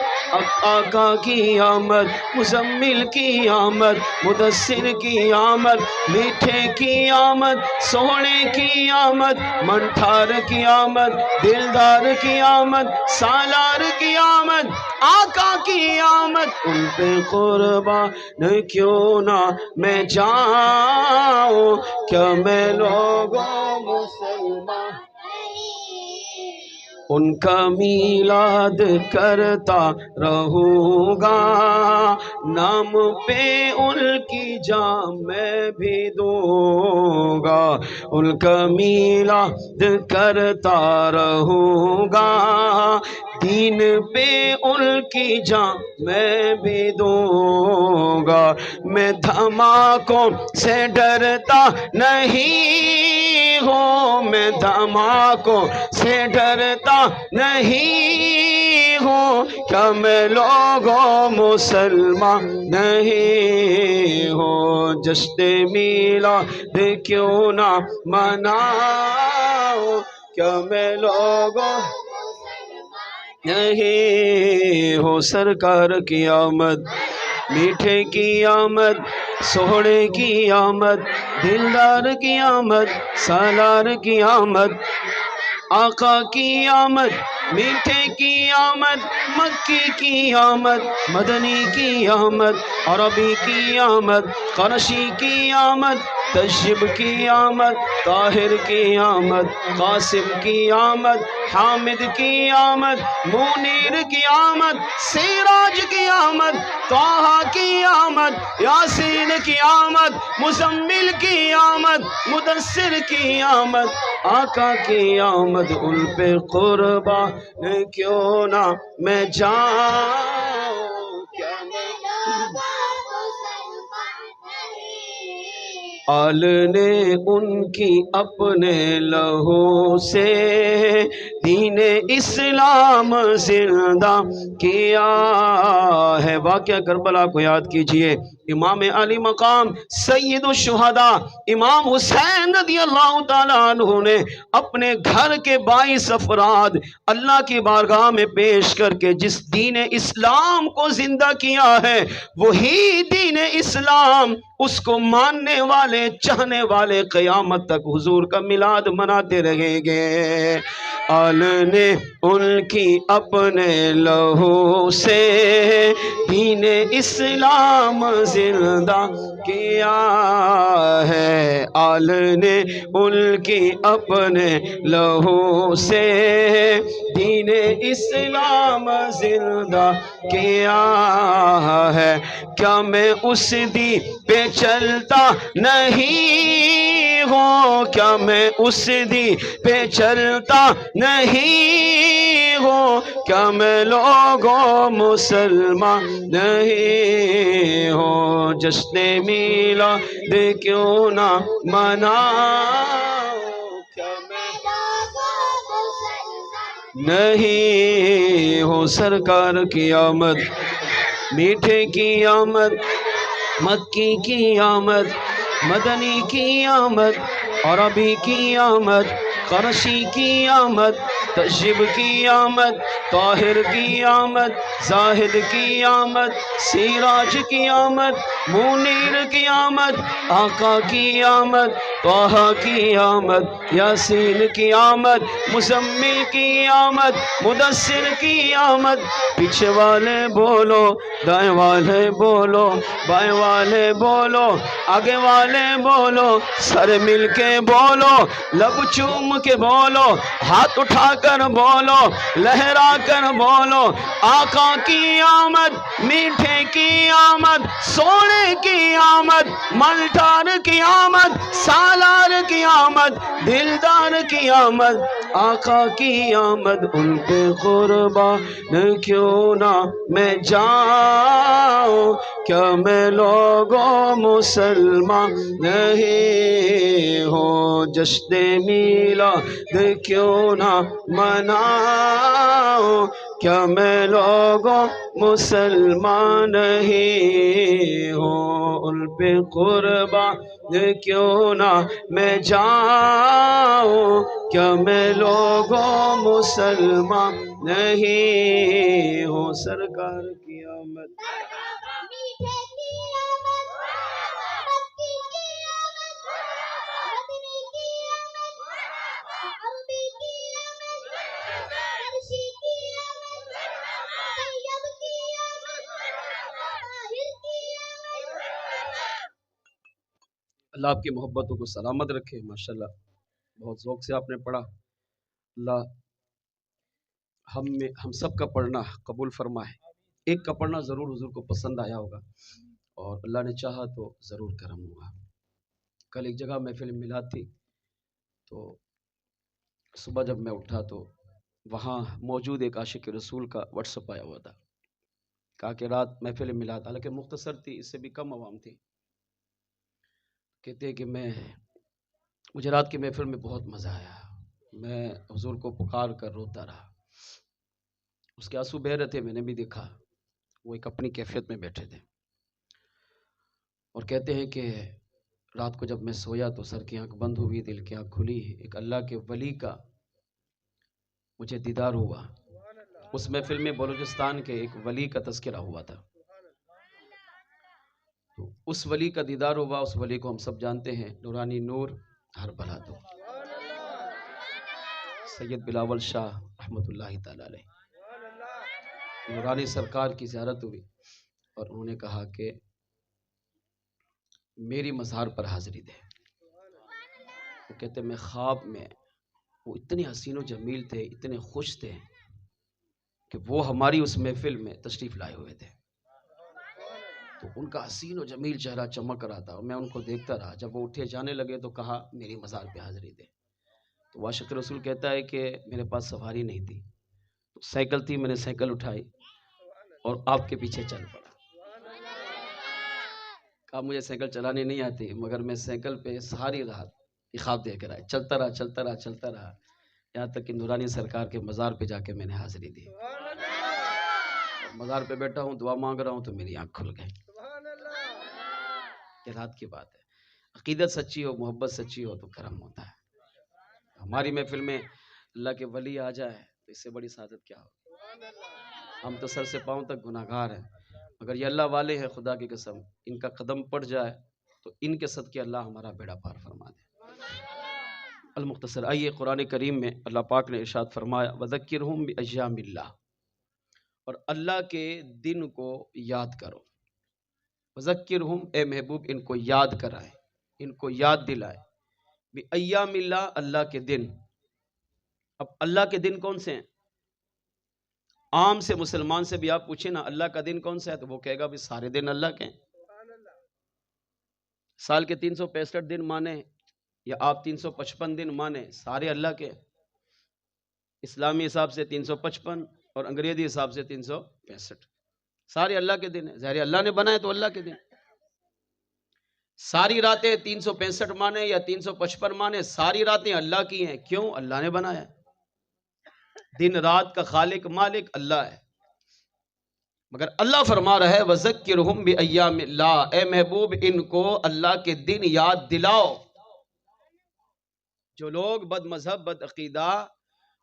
S1: آقا کی آمد، مزمل کی آمد، مدثر کی آمد، میٹھے کی آمد، سونے کی آمد، منٹھار کی آمد، دلدار کی آمد، سالار کی آمد، آقا کی آمد، ان پہ قربان کیوں نہ میں جاؤں؟ کیا میں لوگوں مسلمان ان کا میلاد کرتا رہوں گا، نام پہ ان کی جان میں بھی دوں گا، ان کا میلاد کرتا رہوں گا، دین پہ ان کی جان میں بھی دوں گا۔ میں دھماکوں سے ڈرتا نہیں ہوں، میں دھماکوں سے ڈرتا نہیں ہوں، کیا میں لوگوں مسلمان نہیں ہوں؟ جشن میلاد کیوں نہ مناؤں؟ کیا میں لوگوں نہیں ہوں؟ سرکار کی آمد، میٹھے کی آمد، سوڑے کی آمد، دلدار کی آمد، سالار کی آمد، آقا کی آمد، میٹھے کی آمد، مکی کی آمد، مدنی کی آمد، عربی کی آمد، قرشی کی آمد، تشب کی آمد، طاہر کی آمد، قاسم کی آمد، حامد کی آمد، منیر کی آمد، سراج کی آمد، طٰہٰ کی آمد، یاسین کی آمد، مزمل کی آمد، مدثر کی آمد، آقا کی آمد، ان پہ قربان کیوں نہ میں جاؤں؟ کیا میں آل نے ان کی اپنے لہو سے دین اسلام زندہ کیا ہے۔ واقعہ کربلا کو یاد کیجئے، امام علی مقام سید الشہداء امام حسین رضی اللہ تعالیٰ عنہ نے اپنے گھر کے 22 افراد اللہ کی بارگاہ میں پیش کر کے جس دین اسلام کو زندہ کیا ہے، وہی دین اسلام اس کو ماننے والے چاہنے والے قیامت تک حضور کا میلاد مناتے رہیں گے۔ آل نے ان کی اپنے لہو سے دین اسلام زندہ کیا ہے، آل نے ان کی اپنے لہو سے دین اسلام زندہ کیا ہے۔ کیا میں اس دین پہ چلتا نہیں ہوں؟ کیا میں اس دین پہ چلتا نہیں ہوں؟ کیا میں لوگوں مسلمان نہیں ہوں؟ جشن میلاد کیوں نہ مناؤں؟ کیا میں نہیں ہوں؟ سرکار کی آمد، میٹھے کی آمد، مکی کی آمد، مدنی کی آمد، عربی کی آمد، قرشی کی آمد، طیب کی آمد، طاہر کی آمد، زاہد کی آمد، سراج کی آمد، منیر کی آمد، آقا کی آمد، طہ کی آمد، یاسین کی آمد، مزمل کی آمد، مدثر کی آمد۔ پیچھے والے بولو، دائیں والے بولو، بائیں والے بولو، آگے والے بولو، سر مل کے بولو، لب چوم کے بولو، ہاتھ اٹھا کر بولو، لہرا کر بولو، آقا کی آمد، میٹھے کی آمد، سونے کی آمد، ملٹار کی آمد، سالار کی آمد، دلدار کی آمد، آقا کی آمد۔ ان پہ قربان کیوں نہ میں جاؤں، کیا میں لوگوں مسلمان نہیں ہوں، جشن میلاد کیوں نہ مناؤں، کیا میں لوگوں مسلمان نہیں ہوں، ان پہ قربان کیوں نہ میں جاؤں، کیا میں لوگوں مسلمان نہیں ہوں۔ سرکار کی آمد، اللہ آپ کی محبتوں کو سلامت رکھے۔ ماشاءاللہ بہت ذوق سے آپ نے پڑھا، اللہ ہم سب کا پڑھنا قبول فرمائے۔ ایک کا پڑھنا ضرور حضور کو پسند آیا ہوگا، اور اللہ نے چاہا تو ضرور کرم ہوگا۔ کل ایک جگہ محفل میلاد تھی، تو صبح جب میں اٹھا تو وہاں موجود ایک عاشق رسول کا واٹس اپ آیا ہوا تھا، کہا کہ رات محفل میلاد، حالانکہ مختصر تھی، اس سے بھی کم عوام تھی، کہتے ہیں کہ مجھے رات کی محفل میں بہت مزہ آیا، میں حضور کو پکار کر روتا رہا۔ اس کے آنسو بہہ رہے تھے، میں نے بھی دیکھا، وہ ایک اپنی کیفیت میں بیٹھے تھے، اور کہتے ہیں کہ رات کو جب میں سویا تو سر کی آنکھ بند ہوئی، دل کی آنکھ کھلی، ایک اللہ کے ولی کا مجھے دیدار ہوا۔ اس محفل میں بلوچستان کے ایک ولی کا تذکرہ ہوا تھا، تو اس ولی کا دیدار ہوا۔ اس ولی کو ہم سب جانتے ہیں، نورانی نور ہر بلا دو، سید بلاول شاہ رحمۃ اللہ تعالی علیہ۔ نورانی سرکار کی زیارت ہوئی، اور انہوں نے کہا کہ میری مزار پر حاضری دے۔ وہ کہتے میں خواب میں، وہ اتنے حسین و جمیل تھے، اتنے خوش تھے کہ وہ ہماری اس محفل میں تشریف لائے ہوئے تھے، تو ان کا حسین و جمیل چہرہ چمک رہا تھا، اور میں ان کو دیکھتا رہا۔ جب وہ اٹھے جانے لگے تو کہا میری مزار پہ حاضری دے۔ تو عاشق رسول کہتا ہے کہ میرے پاس سواری نہیں تھی، تو سائیکل تھی، میں نے سائیکل اٹھائی اور آپ کے پیچھے چل پڑا۔ کہا مجھے سائیکل چلانے نہیں آتی، مگر میں سائیکل پہ ساری رات یہ خواب دے کر آئے، چلتا رہا چلتا رہا چلتا رہا، یہاں تک کہ نورانی سرکار کے مزار پہ جا کے میں نے حاضری دی۔ مزار پہ بیٹھا ہوں، دعا مانگ رہا ہوں، تو میری آنکھ کھل گئی۔ یہ رات کی بات ہے۔ عقیدت سچی ہو، محبت سچی ہو تو کرم ہوتا ہے۔ ہماری محفل میں اللہ کے ولی آ جائے تو اس سے بڑی سعادت کیا ہو۔ ہم تو سر سے پاؤں تک گناہگار ہیں، مگر یہ اللہ والے ہیں، خدا کی قسم ان کا قدم پڑ جائے تو ان کے صدقے اللہ ہمارا بیڑا پار فرما دے۔ المختصر، آئیے قرآن کریم میں اللہ پاک نے ارشاد فرمایا وَذَكِّرْهُمْ بِأَيَّامِ اللَّهِ، اور اللہ کے دن کو یاد کرو۔ وَذَكِّرْهُمْ، اے محبوب ان کو یاد کرائے، ان کو یاد دلائے، بِأَيَّامِ اللَّهِ، اللہ کے دن۔ اب اللہ کے دن کون سے ہیں؟ عام سے مسلمان سے بھی آپ پوچھیں نا اللہ کا دن کون سا ہے، تو وہ کہے گا بھی سارے دن اللہ کے ہیں۔ سال کے 365 دن مانے یا آپ 355 دن مانے، سارے اللہ کے۔ اسلامی حساب سے 355 اور انگریزی حساب سے 365، سارے اللہ کے دن ہیں۔ ظاہر اللہ نے بنائے تو اللہ کے دن۔ ساری راتیں 365 مانے یا 355 مانے، ساری راتیں اللہ کی ہیں، کیوں؟ اللہ نے بنایا ہے۔ دن رات کا خالق مالک اللہ ہے، مگر اللہ فرما رہا ہے وَذَكِّرْهُمْ بِأَيَّامِ اللَّهِ، اے محبوب ان کو اللہ کے دن یاد دلاؤ۔ جو لوگ بد مذہب، بد عقیدہ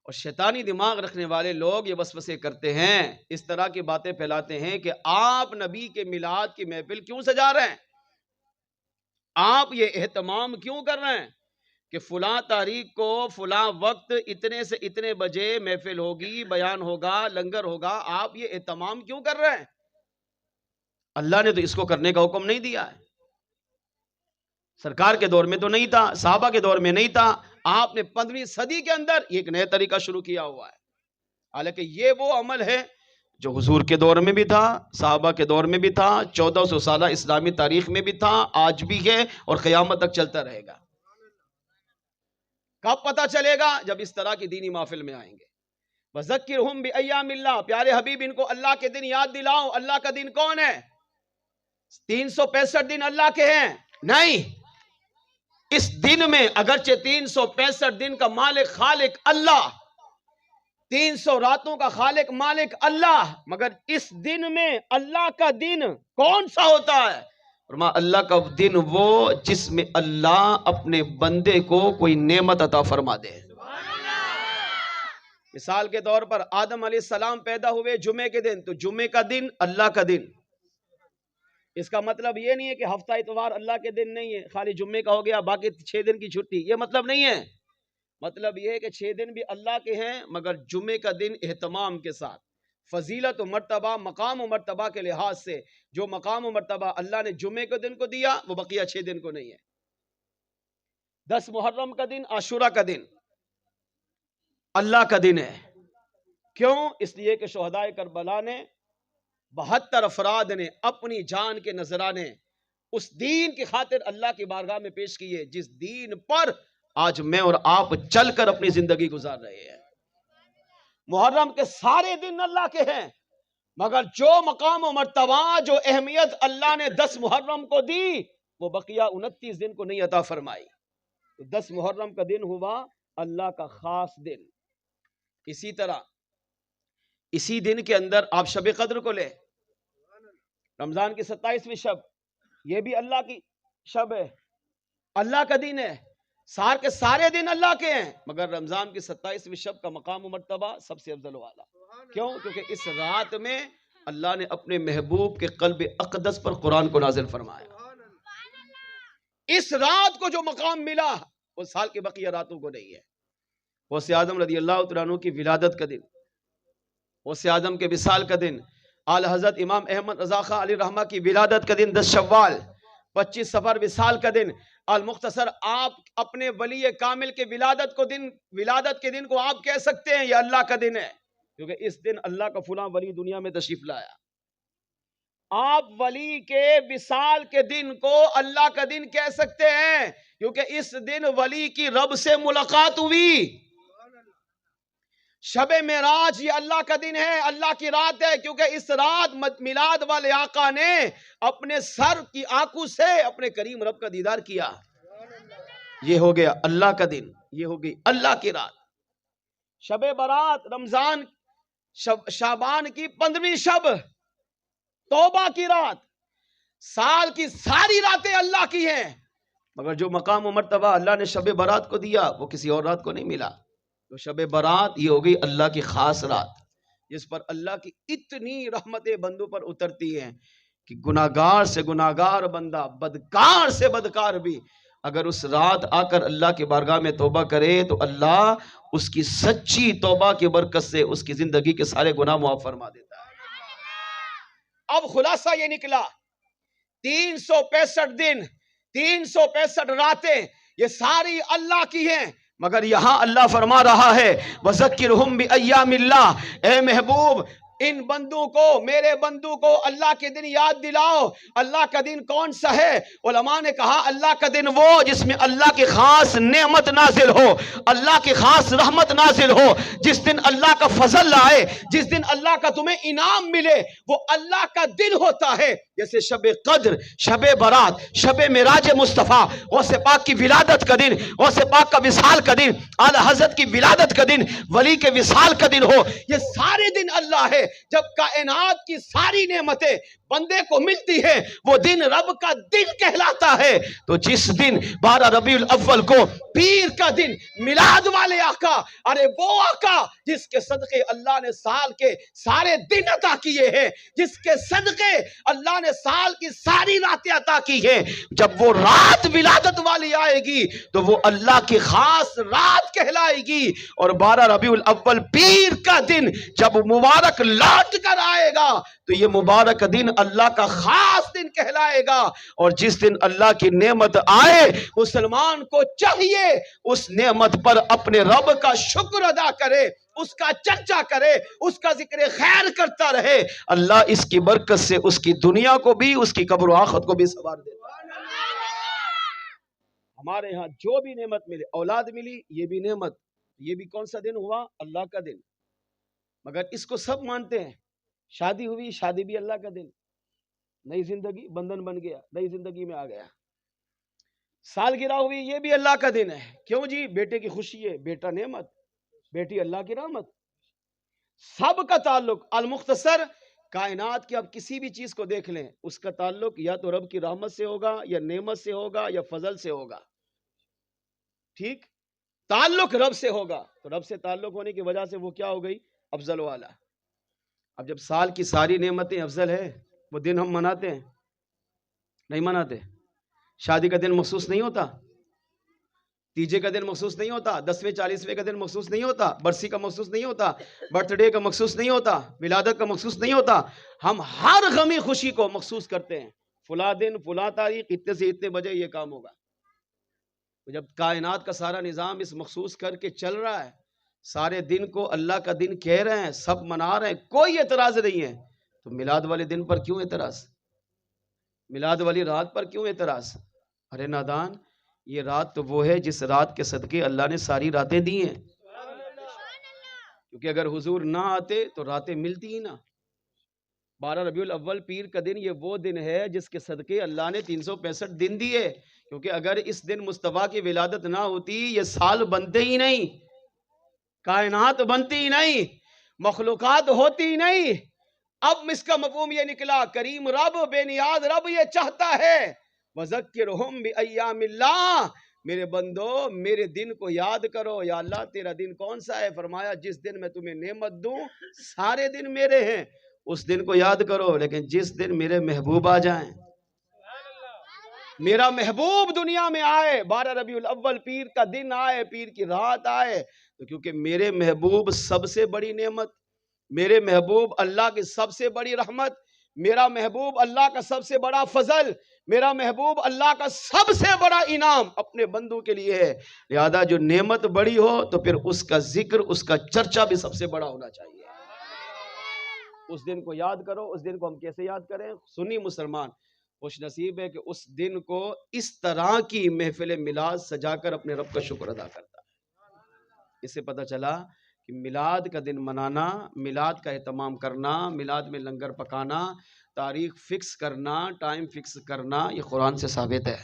S1: اور شیطانی دماغ رکھنے والے لوگ یہ وسوسے کرتے ہیں، اس طرح کی باتیں پھیلاتے ہیں کہ آپ نبی کے میلاد کی محفل کیوں سجا رہے ہیں، آپ یہ اہتمام کیوں کر رہے ہیں کہ فلاں تاریخ کو فلاں وقت اتنے سے اتنے بجے محفل ہوگی، بیان ہوگا، لنگر ہوگا، آپ یہ اہتمام کیوں کر رہے ہیں؟ اللہ نے تو اس کو کرنے کا حکم نہیں دیا ہے، سرکار کے دور میں تو نہیں تھا، صحابہ کے دور میں نہیں تھا، آپ نے 15ویں صدی کے اندر یہ ایک نیا طریقہ شروع کیا ہوا ہے۔ حالانکہ یہ وہ عمل ہے جو حضور کے دور میں بھی تھا، صحابہ کے دور میں بھی تھا، 1400 سالہ اسلامی تاریخ میں بھی تھا، آج بھی ہے اور قیامت تک چلتا رہے گا۔ کب پتہ چلے گا؟ جب اس طرح کی دینی محفل میں آئیں گے۔ وَذَكِّرْهُمْ بِأَيَّامِ اللَّهِ، پیارے حبیب ان کو اللہ کے دن یاد دلاؤ۔ اللہ کا دن کون ہے؟ 365 دن اللہ کے ہیں؟ نہیں، اس دن میں اگرچہ 365 دن کا مالک خالق اللہ، 300 راتوں کا خالق مالک اللہ، مگر اس دن میں اللہ کا دن کون سا ہوتا ہے؟ فرمایا اللہ کا دن وہ جس میں اللہ اپنے بندے کو کوئی نعمت عطا فرما دے۔ مثال کے طور پر آدم علیہ السلام پیدا ہوئے جمعے کے دن، تو جمعے کا دن اللہ کا دن۔ اس کا مطلب یہ نہیں ہے کہ ہفتہ اتوار اللہ کے دن نہیں ہے، خالی جمعے کا ہو گیا باقی 6 دن کی چھٹی، یہ مطلب نہیں ہے۔ مطلب یہ ہے کہ 6 دن بھی اللہ کے ہیں، مگر جمعے کا دن اہتمام کے ساتھ، فضیلت و مرتبہ، مقام و مرتبہ کے لحاظ سے جو مقام و مرتبہ اللہ نے جمعے کے دن کو دیا وہ بقیہ 6 دن کو نہیں ہے۔ 10 محرم کا دن، عاشورہ کا دن اللہ کا دن ہے۔ کیوں؟ اس لیے کہ شہدائے کربلا نے 72 افراد نے اپنی جان کے نذرانے اس دین کی خاطر اللہ کی بارگاہ میں پیش کیے جس دین پر آج میں اور آپ چل کر اپنی زندگی گزار رہے ہیں۔ محرم کے سارے دن اللہ کے ہیں، مگر جو مقام و مرتبہ، جو اہمیت اللہ نے 10 محرم کو دی وہ بقیہ 29 دن کو نہیں عطا فرمائی۔ 10 محرم کا دن ہوا اللہ کا خاص دن۔ اسی طرح اسی دن کے اندر آپ شب قدر کو لیں، رمضان کی 27ویں شب، یہ بھی اللہ کی شب ہے، اللہ کا دن ہے، سار کے سارے دن اللہ کے ہیں، مگر رمضان کی 27ویں شب کا مقام و مرتبہ سب سے افضل والا۔ کیوں؟ کیونکہ اس رات میں اللہ نے اپنے محبوب کے قلب اقدس پر قرآن کو نازل فرمایا۔ اس رات کو جو مقام ملا وہ سال کے بقیہ راتوں کو نہیں ہے۔ غوث اعظم رضی اللہ تعالیٰ عنہ کی ولادت کا دن، غوث اعظم کے وصال کا دن، اعلی حضرت امام احمد رضا خان علیہ رحمہ کی ولادت کا دن 10 شوال، 25 صفر وصال کا دن۔ المختصر آپ اپنے ولی کامل کے ولادت کے دن کو آپ کہہ سکتے ہیں یہ اللہ کا دن ہے، کیونکہ اس دن اللہ کا فلاں ولی دنیا میں تشریف لایا۔ آپ ولی کے وصال کے دن کو اللہ کا دن کہہ سکتے ہیں کیونکہ اس دن ولی کی رب سے ملاقات ہوئی۔ شب معراج یہ اللہ کا دن ہے، اللہ کی رات ہے، کیونکہ اس رات میلاد والے آقا نے اپنے سر کی آنکھوں سے اپنے کریم رب کا دیدار کیا۔ یہ ہو گیا اللہ کا دن، یہ ہو گئی اللہ کی رات۔ شب برات رمضان شعبان کی 15ویں شب، توبہ کی رات۔ سال کی ساری راتیں اللہ کی ہیں، مگر جو مقام و مرتبہ اللہ نے شب برات کو دیا وہ کسی اور رات کو نہیں ملا۔ تو شب برات یہ ہو گئی اللہ کی خاص رات، جس پر اللہ کی اتنی رحمتیں بندوں پر اترتی ہیں کہ گناہگار سے گناہگار بندہ، بدکار سے بدکار بھی اگر اس رات آ کر اللہ کی بارگاہ میں توبہ کرے تو اللہ اس کی سچی توبہ کی برکت سے اس کی زندگی کے سارے گناہ معاف فرما دیتا ہے۔ اب خلاصہ یہ نکلا 365 دن، 365 راتیں یہ ساری اللہ کی ہیں، مگر یہاں اللہ فرما رہا ہے وَذَكِّرْهُمْ بِأَيَّامِ اللَّهِ، اے محبوب ان بندوں کو، میرے بندوں کو اللہ کے دن یاد دلاؤ۔ اللہ کا دن کون سا ہے؟ علماء نے کہا اللہ کا دن وہ جس میں اللہ کی خاص نعمت نازل ہو، اللہ کی خاص رحمت نازل ہو، جس دن اللہ کا فضل آئے، جس دن اللہ کا تمہیں انعام ملے، وہ اللہ کا دن ہوتا ہے۔ جیسے شب قدر، شب برات، شب معراج مصطفیٰ، غوث پاک کی ولادت کا دن، غوث پاک کا وصال کا دن، اعلی حضرت کی ولادت کا دن، ولی کے وصال کا دن ہو، یہ سارے دن اللہ ہے۔ جب کائنات کی ساری نعمتیں بندے کو ملتی ہے وہ دن رب کا دن کہلاتا ہے۔ تو جس دن 12 ربیع الاول کو پیر کا دن، میلاد والے آقا، ارے وہ آقا جس کے صدقے اللہ نے سال کے سارے دن عطا کیے ہیں، جس کے صدقے اللہ نے سال کی ساری راتیں عطا کی ہیں، جب وہ رات ولادت والی آئے گی تو وہ اللہ کی خاص رات کہلائے گی۔ اور 12 ربیع الاول پیر کا دن جب مبارک لوٹ کر آئے گا تو یہ مبارک دن اللہ کا خاص دن کہلائے گا۔ اور جس دن اللہ کی نعمت آئے مسلمان کو چاہیے اس نعمت پر اپنے رب کا شکر ادا کرے، اس کا چرچا کرے، اس کا ذکر خیر کرتا رہے۔ اللہ اس کی برکت سے اس کی دنیا کو بھی، اس کی قبر و آخرت کو بھی سنوار دیتا ہے۔ ہمارے ہاں جو بھی نعمت ملے، اولاد ملی یہ بھی نعمت، یہ بھی کون سا دن ہوا؟ اللہ کا دن، مگر اس کو سب مانتے ہیں۔ شادی ہوئی، شادی بھی اللہ کا دن، نئی زندگی بندھن بن گیا، نئی زندگی میں آ گیا۔ سالگرہ ہوئی، یہ بھی اللہ کا دن ہے۔ کیوں جی؟ بیٹے کی خوشی ہے، بیٹا نعمت، بیٹی اللہ کی رحمت۔ سب کا تعلق، المختصر کائنات کی آپ کسی بھی چیز کو دیکھ لیں، اس کا تعلق یا تو رب کی رحمت سے ہوگا، یا نعمت سے ہوگا، یا فضل سے ہوگا۔ ٹھیک؟ تعلق رب سے ہوگا، تو رب سے تعلق ہونے کی وجہ سے وہ کیا ہو گئی؟ افضل والا۔ اب جب سال کی ساری نعمتیں افضل ہے، وہ دن ہم مناتے ہیں؟ نہیں مناتے۔ شادی کا دن مخصوص نہیں ہوتا، تیجے کا دن مخصوص نہیں ہوتا، 10ویں 40ویں کا دن مخصوص نہیں ہوتا، برسی کا مخصوص نہیں ہوتا، برتھ ڈے کا مخصوص نہیں ہوتا، ولادت کا مخصوص نہیں ہوتا۔ ہم ہر غمی خوشی کو مخصوص کرتے ہیں، فلاں دن فلاں تاریخ اتنے سے اتنے بجے یہ کام ہوگا۔ جب کائنات کا سارا نظام اس مخصوص کر کے چل رہا ہے، سارے دن کو اللہ کا دن کہہ رہے ہیں، سب منا رہے ہیں، کوئی اعتراض نہیں ہے، تو میلاد والے دن پر کیوں اعتراض؟ میلاد والی رات پر کیوں اعتراض؟ ارے نادان، یہ رات تو وہ ہے جس رات کے صدقے اللہ نے ساری راتیں دی ہیں، کیونکہ اگر حضور نہ آتے تو راتیں ملتی ہی نہ۔ 12 ربیع الاول پیر کا دن یہ وہ دن ہے جس کے صدقے اللہ نے 365 دن دیے، کیونکہ اگر اس دن مصطفیٰ کی ولادت نہ ہوتی یہ سال بنتے ہی نہیں، کائنات بنتی ہی نہیں، مخلوقات ہوتی ہی نہیں۔ اب اس کا مفہوم یہ نکلا، کریم رب، بے نیاز رب یہ چاہتا ہے وَذَكِّرْهُمْ بِأَيَّامِ اللَّهِ، میرے بندو میرے دن کو یاد کرو۔ یا اللہ تیرا دن کون سا ہے؟ فرمایا جس دن میں تمہیں نعمت دوں سارے دن میرے ہیں، اس دن کو یاد کرو۔ لیکن جس دن میرے محبوب آ جائیں، میرا محبوب دنیا میں آئے، 12 ربیع الاول پیر کا دن آئے، پیر کی رات آئے، تو کیونکہ میرے محبوب سب سے بڑی نعمت، میرے محبوب اللہ کی سب سے بڑی رحمت، میرا محبوب اللہ کا سب سے بڑا فضل، میرا محبوب اللہ کا سب سے بڑا انعام اپنے بندوں کے لیے ہے۔ لہذا جو نعمت بڑی ہو تو پھر اس کا ذکر، اس کا چرچا بھی سب سے بڑا ہونا چاہیے۔ اس دن کو یاد کرو۔ اس دن کو ہم کیسے یاد کریں؟ سنی مسلمان خوش نصیب ہے کہ اس دن کو اس طرح کی محفل میلاد سجا کر اپنے رب کا شکر ادا کرتا ہے۔ اس سے پتہ چلا کہ میلاد کا دن منانا، میلاد کا اہتمام کرنا، میلاد میں لنگر پکانا، تاریخ فکس کرنا، ٹائم فکس کرنا، یہ قرآن سے ثابت ہے۔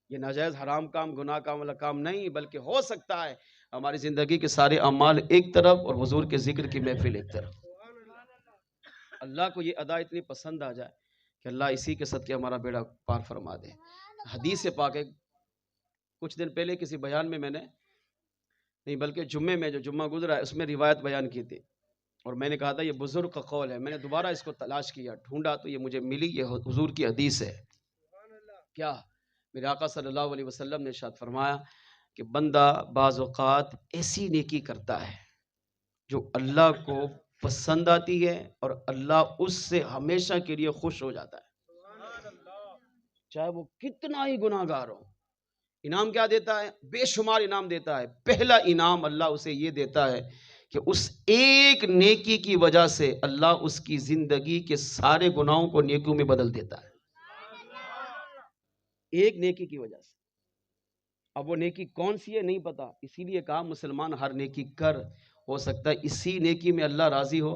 S1: یہ ناجائز حرام کام، گناہ کام والا کام نہیں، بلکہ ہو سکتا ہے ہماری زندگی کے سارے اعمال ایک طرف اور حضور کے ذکر کی محفل ایک طرف۔ اللہ کو یہ ادا اتنی پسند آ جائے کہ اللہ اسی کے صدقے ہمارا بیڑا پار فرما دے۔ حدیث پاک ہے، کچھ دن پہلے کسی بیان میں نے نہیں بلکہ جمعے میں جو جمعہ گزرا ہے اس میں روایت بیان کی تھی، اور میں نے کہا تھا یہ بزرگ کا قول ہے۔ میں نے دوبارہ اس کو تلاش کیا، ڈھونڈا تو یہ مجھے ملی، یہ حضور کی حدیث ہے۔ کیا؟ میرے آقا صلی اللہ علیہ وسلم نے ارشاد فرمایا کہ بندہ بعض اوقات ایسی نیکی کرتا ہے جو اللہ کو پسند آتی ہے اور اللہ اس سے ہمیشہ کے لیے خوش ہو جاتا ہے، چاہے وہ کتنا ہی گناہ گار ہو۔ انعام کیا دیتا ہے؟ بے شمار انعام دیتا ہے۔ پہلا انعام اللہ اسے یہ دیتا ہے کہ اس ایک نیکی کی وجہ سے اللہ اس کی زندگی کے سارے گناہوں کو نیکیوں میں بدل دیتا ہے، ایک نیکی کی وجہ سے۔ اب وہ نیکی کون سی ہے نہیں پتا، اسی لیے کہا مسلمان ہر نیکی کر، ہو سکتا ہے اسی نیکی میں اللہ راضی ہو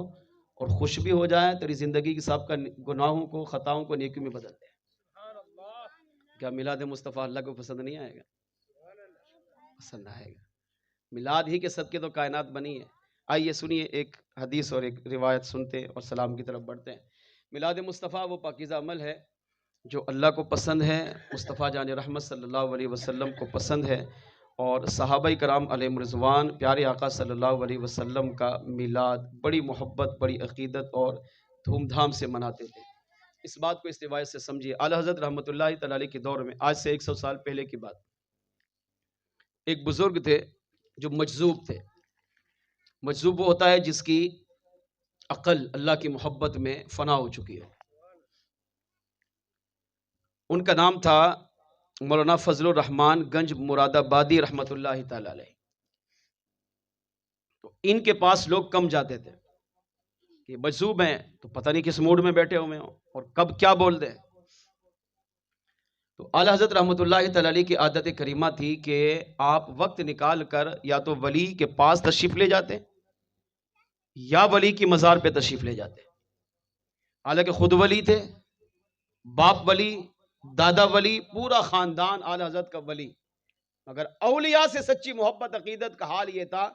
S1: اور خوش بھی ہو جائے، تیری زندگی کی سب کا گناہوں کو، خطاؤں کو نیکی میں بدل دے۔ کیا میلاد مصطفیٰ اللہ کو پسند نہیں آئے گا؟ پسند آئے گا۔ میلاد ہی کے صدقے تو کائنات بنی ہے۔ آئیے سنیے ایک حدیث اور ایک روایت سنتے اور سلام کی طرف بڑھتے ہیں۔ میلاد مصطفیٰ وہ پاکیزہ عمل ہے جو اللہ کو پسند ہے، مصطفیٰ جان رحمت صلی اللہ علیہ وسلم کو پسند ہے، اور صحابہ کرام علیہم رضوان پیارے آقا صلی اللہ علیہ وسلم کا میلاد بڑی محبت، بڑی عقیدت اور دھوم دھام سے مناتے تھے۔ اس بات کو اس روایت سے سمجھیے۔ اعلیٰ حضرت رحمۃ اللہ تعالی علیہ کے دور میں، آج سے 100 سال پہلے کی بات، ایک بزرگ تھے جو مجذوب تھے۔ مجذوب وہ ہوتا ہے جس کی عقل اللہ کی محبت میں فنا ہو چکی ہے۔ ان کا نام تھا مولانا فضل الرحمان گنج مراد آبادی رحمۃ اللہ تعالی علیہ۔ تو ان کے پاس لوگ کم جاتے تھے کہ مجذوب ہیں تو پتہ نہیں کس موڈ میں بیٹھے ہوئے ہوں اور کب کیا بول دیں۔ تو اعلیٰ حضرت رحمۃ اللہ تعالی علیہ کی عادت کریمہ تھی کہ آپ وقت نکال کر یا تو ولی کے پاس تشریف لے جاتے یا ولی کی مزار پہ تشریف لے جاتے۔ حالانکہ خود ولی تھے، باپ ولی، دادا ولی، پورا خاندان اعلیٰ حضرت کا ولی، مگر اولیاء سے سچی محبت عقیدت کا حال یہ تھا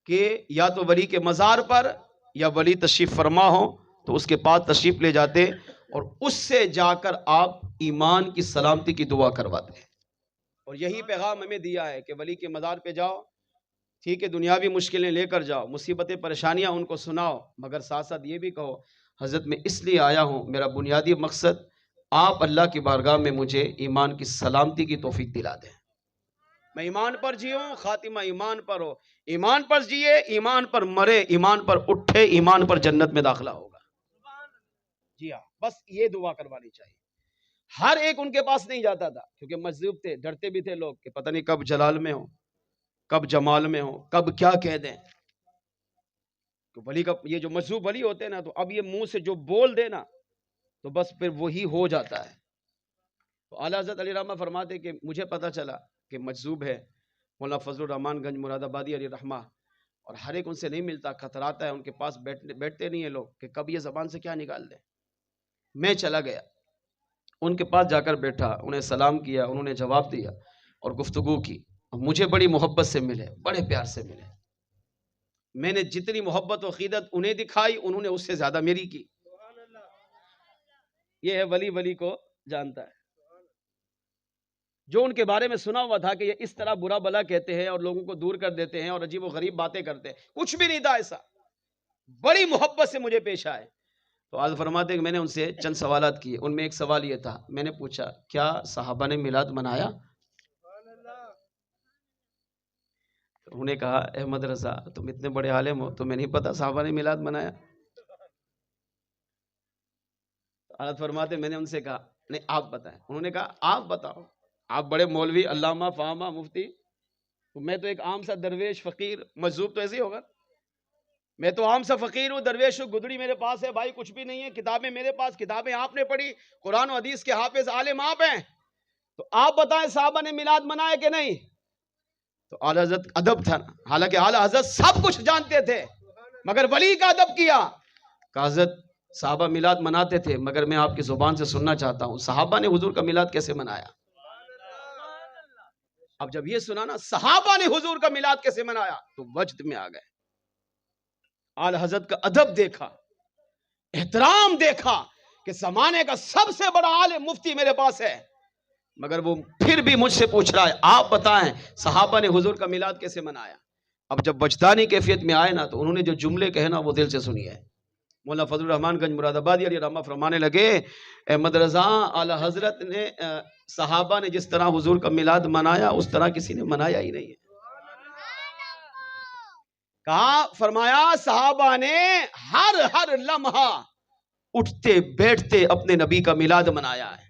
S1: کہ یا تو ولی کے مزار پر یا ولی تشریف فرما ہو تو اس کے پاس تشریف لے جاتے اور اس سے جا کر آپ ایمان کی سلامتی کی دعا کرواتے۔ اور یہی پیغام ہمیں دیا ہے کہ ولی کے مزار پہ جاؤ، ٹھیک ہے دنیاوی مشکلیں لے کر جاؤ، مصیبتیں پریشانیاں ان کو سناؤ، مگر ساتھ ساتھ یہ بھی کہو حضرت میں اس لیے آیا ہوں، میرا بنیادی مقصد آپ اللہ کی بارگاہ میں مجھے ایمان کی سلامتی کی توفیق دلا دیں، میں ایمان پر جیوں، خاتمہ ایمان پر ہو، ایمان پر جیے، ایمان پر مرے، ایمان پر اٹھے، ایمان پر جنت میں داخلہ ہوگا۔ جی ہاں، بس یہ دعا کروانی چاہیے۔ ہر ایک ان کے پاس نہیں جاتا تھا کیونکہ مجذوب تھے، ڈرتے بھی تھے لوگ کہ پتہ نہیں کب جلال میں ہو، کب جمال میں ہو، کب کیا کہہ دیں۔ تو ولی کا یہ جو مجذوب ولی ہوتے ہیں نا، تو اب یہ منہ سے جو بول دے نا تو بس پھر وہی ہو جاتا ہے۔ تو اعلیٰ حضرت علی رحمہ فرماتے کہ مجھے پتا چلا کہ مجذوب ہے مولانا فضل الرحمان گنج مراد آبادی علی رحمہ، اور ہر ایک ان سے نہیں ملتا، خطراتا ہے، ان کے پاس بیٹھتے نہیں ہیں لوگ کہ کب یہ زبان سے کیا نکال دیں۔ میں چلا گیا ان کے پاس، جا کر بیٹھا، انہیں سلام کیا، انہوں نے جواب دیا اور گفتگو کی، مجھے بڑی محبت سے ملے، بڑے پیار سے ملے۔ میں نے جتنی محبت و عقیدت انہیں دکھائی، انہوں نے اس سے زیادہ میری کی۔ یہ ہے ولی کو جانتا ہے۔ جو ان کے بارے میں سنا ہوا تھا کہ یہ اس طرح برا بلا کہتے ہیں اور لوگوں کو دور کر دیتے ہیں اور عجیب و غریب باتیں کرتے ہیں، کچھ بھی نہیں تھا ایسا، بڑی محبت سے مجھے پیش آئے۔ تو آج فرماتے ہیں کہ میں نے ان سے چند سوالات کیے، ان میں ایک سوال یہ تھا، میں نے پوچھا کیا صحابہ نے میلاد منایا؟ انہوں نے کہا احمد رضا تم اتنے بڑے عالم ہو، تمہیں نہیں پتا صحابہ نے میلاد منایا؟ حضرت فرماتے میں نے ان سے کہا نہیں آپ بتائیں، انہوں نے کہا آپ بتاؤ، آپ بڑے مولوی، علامہ، فہامہ، مفتی، میں تو ایک عام سا درویش فقیر، مجذوب تو ایسے ہی ہوگا، میں تو عام سا فقیر ہوں، درویش ہوں، گدڑی میرے پاس ہے بھائی، کچھ بھی نہیں ہے، کتابیں میرے پاس، کتابیں آپ نے پڑھی، قرآن و حدیث کے حافظ عالم آپ ہیں، تو آپ بتائیں صحابہ نے میلاد منایا کہ نہیں؟ تو اعلیٰ حضرت ادب تھا، حالانکہ اعلیٰ حضرت سب کچھ جانتے تھے مگر ولی کا ادب کیا، کہ حضرت صحابہ میلاد مناتے تھے مگر میں آپ کی زبان سے سننا چاہتا ہوں صحابہ نے حضور کا میلاد کیسے منایا؟ اب جب یہ سنا نا صحابہ نے حضور کا میلاد کیسے منایا تو وجد میں آ گئے۔ اعلیٰ حضرت کا ادب دیکھا، احترام دیکھا کہ زمانے کا سب سے بڑا عالم مفتی میرے پاس ہے، مگر وہ پھر بھی مجھ سے پوچھ رہا ہے آپ بتائیں صحابہ نے حضور کا میلاد کیسے منایا؟ اب جب وجدانی کیفیت میں آئے نا تو انہوں نے جو جملے کہے نا وہ دل سے سنی ہے۔ مولانا فضل الرحمان گنج مراد آبادی علی رحمہ فرمانے لگے احمد رضا اعلیٰ حضرت نے صحابہ نے جس طرح حضور کا میلاد منایا اس طرح کسی نے منایا ہی نہیں ہے۔ کہا فرمایا صحابہ نے ہر لمحہ اٹھتے بیٹھتے اپنے نبی کا میلاد منایا ہے۔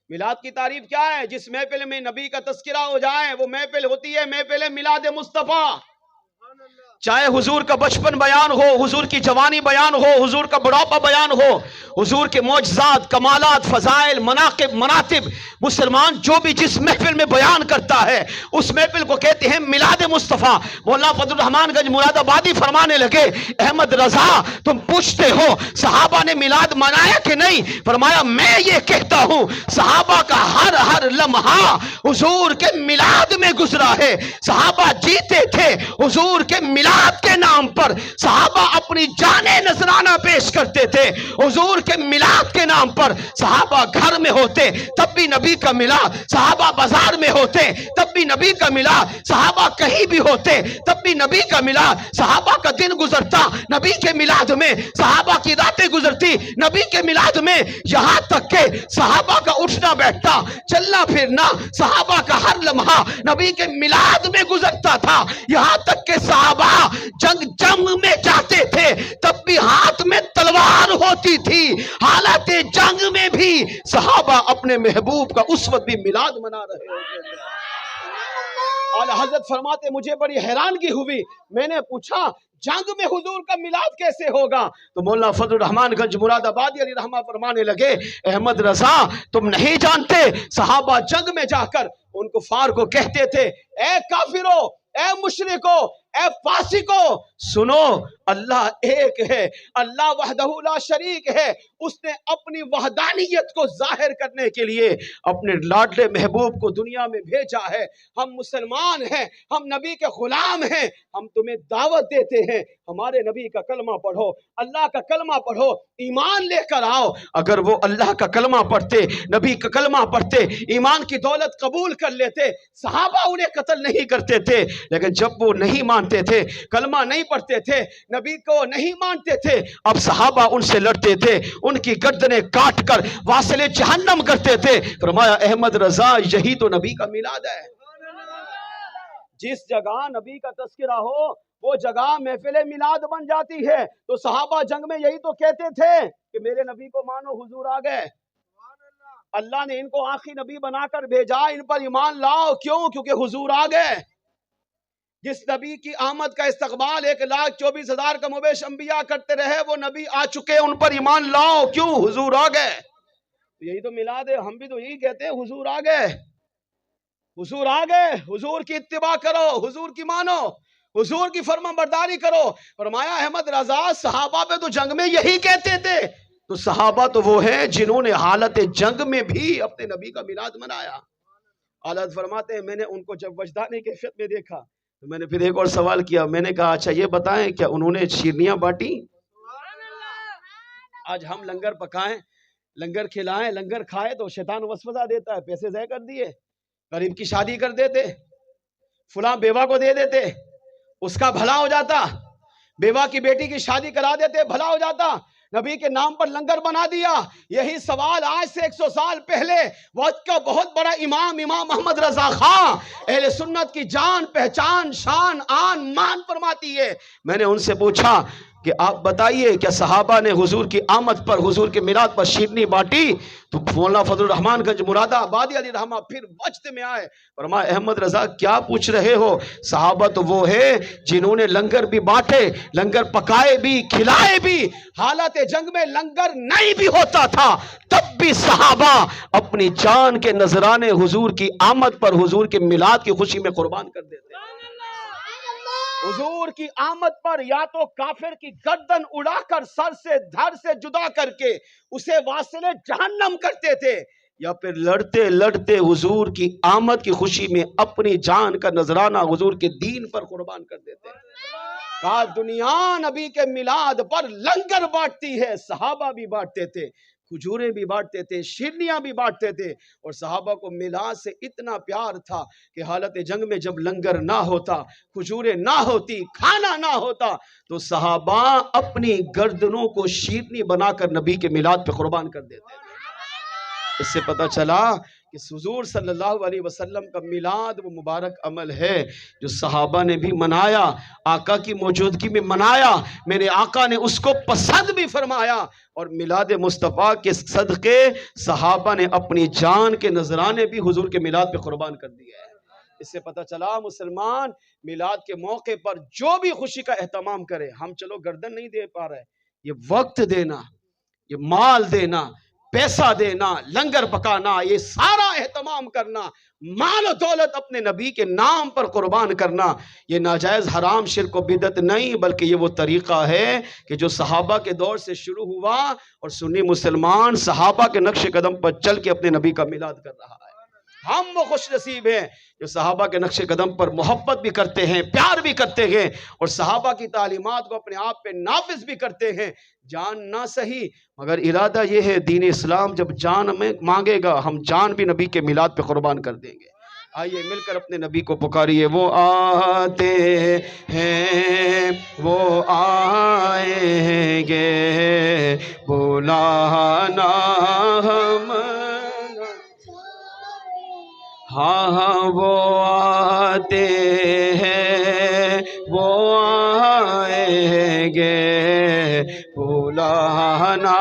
S1: میلاد کی تعریف کیا ہے؟ جس محفل میں نبی کا تذکرہ ہو جائے وہ محفل ہوتی ہے محفل میلاد مصطفیٰ۔ چاہے حضور کا بچپن بیان ہو، حضور کی جوانی بیان ہو، حضور کا بڑھاپا بیان ہو، حضور کے معجزات، کمالات، فضائل، مناقب، مراتب، مسلمان جو بھی جس محفل میں بیان کرتا ہے اس محفل کو کہتے ہیں میلاد مصطفیٰ۔ مولانا فضل الرحمان گنج مراد آبادی فرمانے لگے احمد رضا تم پوچھتے ہو صحابہ نے میلاد منایا کہ نہیں؟ فرمایا میں یہ کہتا ہوں صحابہ کا ہر لمحہ حضور کے میلاد میں گزرا ہے۔ صحابہ جیتے تھے حضور کے میلاد میلاد کے نام پر صحابہ اپنی جانیں نذرانہ پیش کرتے تھے. حضور کے میلاد کے نام پر صحابہ گھر میں ہوتے تب بھی نبی کا میلاد، صحابہ بازار میں ہوتے تب بھی نبی کا میلاد، صحابہ کہیں بھی ہوتے تب بھی نبی کا میلاد. صحابہ کا دن گزرتا نبی کے میلاد میں، صحابہ کی راتیں گزرتی نبی کے میلاد میں، یہاں تک کہ صحابہ کا اٹھنا بیٹھنا چلنا پھرنا صحابہ کا ہر لمحہ نبی کے میلاد میں گزرتا تھا. یہاں تک کہ صحابہ جنگ میں جاتے تھے تب بھی ہاتھ میں تلوار ہوتی تھی. حالت جنگ میں بھی صحابہ اپنے محبوب کا اس وقت بھی میلاد منا رہے ہوتے تھے. اعلیٰ حضرت فرماتے مجھے بڑی حیرانگی ہوئی. میں نے پوچھا جنگ میں حضور کا میلاد کیسے ہوگا؟ تو مولانا فضل الرحمان گنج مراد آبادی علی رحمہ فرمانے لگے احمد رضا تم نہیں جانتے صحابہ جنگ میں جا کر ان کفار کو کہتے تھے اے کافرو، اے مشرکو، اے فاسقو، سنو اللہ ایک ہے، اللہ وحدہ لا شریک ہے. اس نے اپنی وحدانیت کو ظاہر کرنے کے لیے اپنے لاڈلے محبوب کو دنیا میں بھیجا ہے. ہم مسلمان ہیں، ہم نبی کے غلام ہیں، ہم تمہیں دعوت دیتے ہیں ہمارے نبی کا کلمہ پڑھو، اللہ کا کلمہ پڑھو، ایمان لے کر آؤ. اگر وہ اللہ کا کلمہ پڑھتے، نبی کا کلمہ پڑھتے، ایمان کی دولت قبول کر لیتے، صحابہ انہیں قتل نہیں کرتے تھے. لیکن جب وہ نہیں مانتے تھے، کلمہ نہیں پڑھتے تھے، نبی کو نہیں مانتے تھے، اب صحابہ ان سے لڑتے تھے، ان کی گردنیں کاٹ کر واصل جہنم کرتے تھے. فرمایا احمد رضا یہی تو نبی کا میلاد ہے. جس جگہ نبی کا تذکرہ ہو وہ جگہ محفل میلاد بن جاتی ہے. تو صحابہ جنگ میں یہی تو کہتے تھے کہ میرے نبی کو مانو، حضور آ گئے، اللہ نے ان کو آخری نبی بنا کر بھیجا، ان پر ایمان لاؤ. کیوں؟ کیونکہ حضور آ گئے. جس نبی کی آمد کا استقبال 1,24,000 کم و بیش انبیاء کرتے رہے، وہ نبی آ چکے، ان پر ایمان لاؤ. کیوں؟ حضور آ گئے. یہی تو میلاد ہے. ہم بھی تو یہی کہتے ہیں حضور آ گئے، حضور آ گئے، حضور کی اتباع کرو، حضور کی مانو، حضور کی فرما برداری کرو. فرمایا احمد رضا صحابہ پہ تو جنگ میں یہی کہتے تھے. تو صحابہ تو وہ ہیں جنہوں نے حالت جنگ میں بھی اپنے نبی کا میلاد منایا. اعلیٰ فرماتے ہیں میں نے ان کو جب وجدانی کیفیت میں دیکھا تو میں نے پھر ایک اور سوال کیا. میں نے کہا اچھا یہ بتائیں کیا انہوں نے شیرنیاں بانٹی؟ آج ہم لنگر پکائیں، لنگر کھلائیں، لنگر کھائے تو شیطان وسوسہ دیتا ہے، پیسے ضائع کر دیے، غریب کی شادی کر دیتے، فلاں بیوہ کو دے دیتے، اس کا بھلا ہو جاتا، بیوہ کی بیٹی کی شادی کرا دیتے، بھلا ہو جاتا. نبی کے نام پر لنگر بنا دیا. یہی سوال آج سے 100 سال پہلے وقت کا بہت بڑا امام محمد رضا خان اہل سنت کی جان پہچان شان آن مان فرماتی ہے. میں نے ان سے پوچھا کہ آپ بتائیے کیا صحابہ نے حضور کی آمد پر، حضور کے میلاد پر شیرنی بانٹی؟ تو مولانا فضل الرحمان گنج مراد آبادی علی رحمہ پھر وجد میں آئے. فرمایا احمد رضا کیا پوچھ رہے ہو؟ صحابہ تو وہ ہیں جنہوں نے لنگر بھی بانٹے، لنگر پکائے بھی، کھلائے بھی. حالت جنگ میں لنگر نہیں بھی ہوتا تھا تب بھی صحابہ اپنی جان کے نذرانے حضور کی آمد پر، حضور کے میلاد کی خوشی میں قربان کر دیتے. حضور کی آمد پر یا تو کافر کی گردن اڑا کر سر سے دھڑ سے جدا کر کے اسے واصل جہنم کرتے تھے، یا پھر لڑتے لڑتے حضور کی آمد کی خوشی میں اپنی جان کا نذرانہ حضور کے دین پر قربان کر دیتے. کہا دنیا نبی کے میلاد پر لنگر بانٹتی ہے، صحابہ بھی بانٹتے تھے، کھجوریں بھی بانٹتے تھے، شیرنیاں بھی بانٹتے تھے. اور صحابہ کو میلاد سے اتنا پیار تھا کہ حالت جنگ میں جب لنگر نہ ہوتا، کھجوریں نہ ہوتی، کھانا نہ ہوتا، تو صحابہ اپنی گردنوں کو شیرنی بنا کر نبی کے میلاد پہ قربان کر دیتے تھے. اس سے پتہ چلا کہ حضور صلی اللہ علیہ وسلم کا میلاد وہ مبارک عمل ہے جو صحابہ نے بھی منایا، آقا کی موجودگی میں منایا، میرے آقا نے اس کو پسند بھی فرمایا. اور میلاد مصطفیٰ کے صدقے صحابہ نے اپنی جان کے نذرانے بھی حضور کے میلاد پہ قربان کر دیا ہے. اس سے پتہ چلا مسلمان میلاد کے موقع پر جو بھی خوشی کا اہتمام کرے. ہم چلو گردن نہیں دے پا رہے، یہ وقت دینا، یہ مال دینا، پیسہ دینا، لنگر پکانا، یہ سارا اہتمام کرنا، مال و دولت اپنے نبی کے نام پر قربان کرنا، یہ ناجائز حرام شرک و بدعت نہیں، بلکہ یہ وہ طریقہ ہے کہ جو صحابہ کے دور سے شروع ہوا اور سنی مسلمان صحابہ کے نقش قدم پر چل کے اپنے نبی کا میلاد کر رہا ہے. ہم وہ خوش نصیب ہیں جو صحابہ کے نقش قدم پر محبت بھی کرتے ہیں، پیار بھی کرتے ہیں، اور صحابہ کی تعلیمات کو اپنے آپ پہ نافذ بھی کرتے ہیں۔ جان نہ صحیح مگر ارادہ یہ ہے، دین اسلام جب جان میں مانگے گا ہم جان بھی نبی کے میلاد پہ قربان کر دیں گے۔ آئیے مل کر اپنے نبی کو پکاریے، وہ آتے ہیں وہ آئیں گے، بلانا ہم ہاں ہاں وہ آتے ہیں وہ آئیں گے، بلانا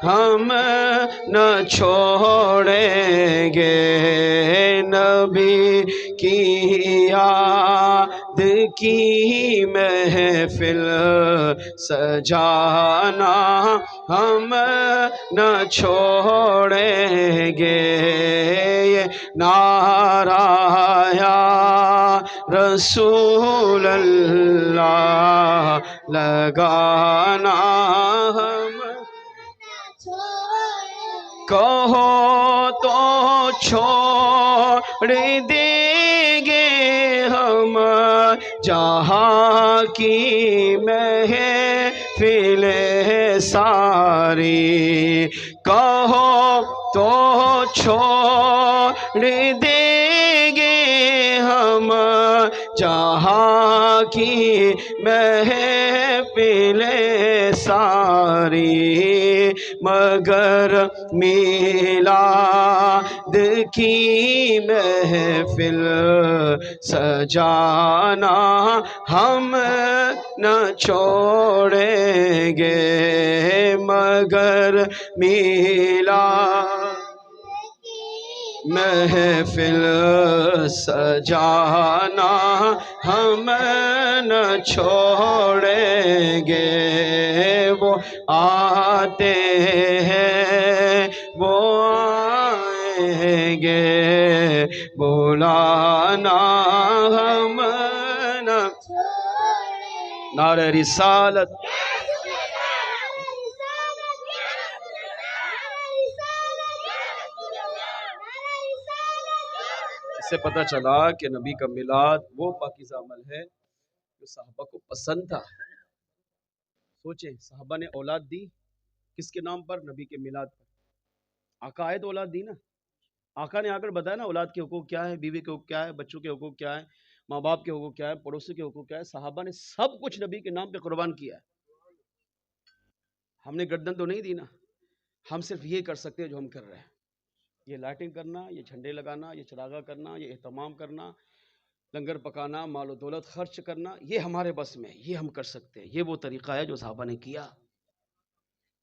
S1: ہم نہ چھوڑیں گے، نبی کی یاد کی محفل سجانا ہم نہ چھوڑیں گے، یہ نعرہ یا رسول اللہ لگانا ہم کہو تو چھوڑ دیں گے ہم جہاں کی محفل ساری، کہو تو چھوڑ دیں گے ہم جہاں کی محفل ساری، مگر میلاد کی محفل سجانا ہم نہ چھوڑیں گے، مگر میلاد محفل سجانا ہم نہ چھوڑیں گے، وہ آتے ہیں وہ آئیں گے، بلانا ہم نہ نعرہ رسالت۔ اس سے پتہ چلا کہ نبی کا میلاد وہ پاکیزہ عمل ہے جو صحابہ کو پسند تھا۔ سوچیں صحابہ نے اولاد دی کس کے نام پر؟ نبی کے میلاد پر۔ آقا آئے تو اولاد دی نا، آقا نے آ کر بتایا نا اولاد کے حقوق کیا ہے، بیوی کے حقوق کیا ہے، بچوں کے حقوق کیا ہے، ماں باپ کے حقوق کیا ہے، پڑوسی کے حقوق کیا ہے۔ صحابہ نے سب کچھ نبی کے نام پہ قربان کیا ہے۔ ہم نے گردن تو نہیں دی نا، ہم صرف یہ کر سکتے ہیں جو ہم کر رہے ہیں، یہ لائٹنگ کرنا، یہ جھنڈے لگانا، یہ چراغاں کرنا، یہ اہتمام کرنا، لنگر پکانا، مال و دولت خرچ کرنا، یہ ہمارے بس میں، یہ ہم کر سکتے ہیں۔ یہ وہ طریقہ ہے جو صحابہ نے کیا۔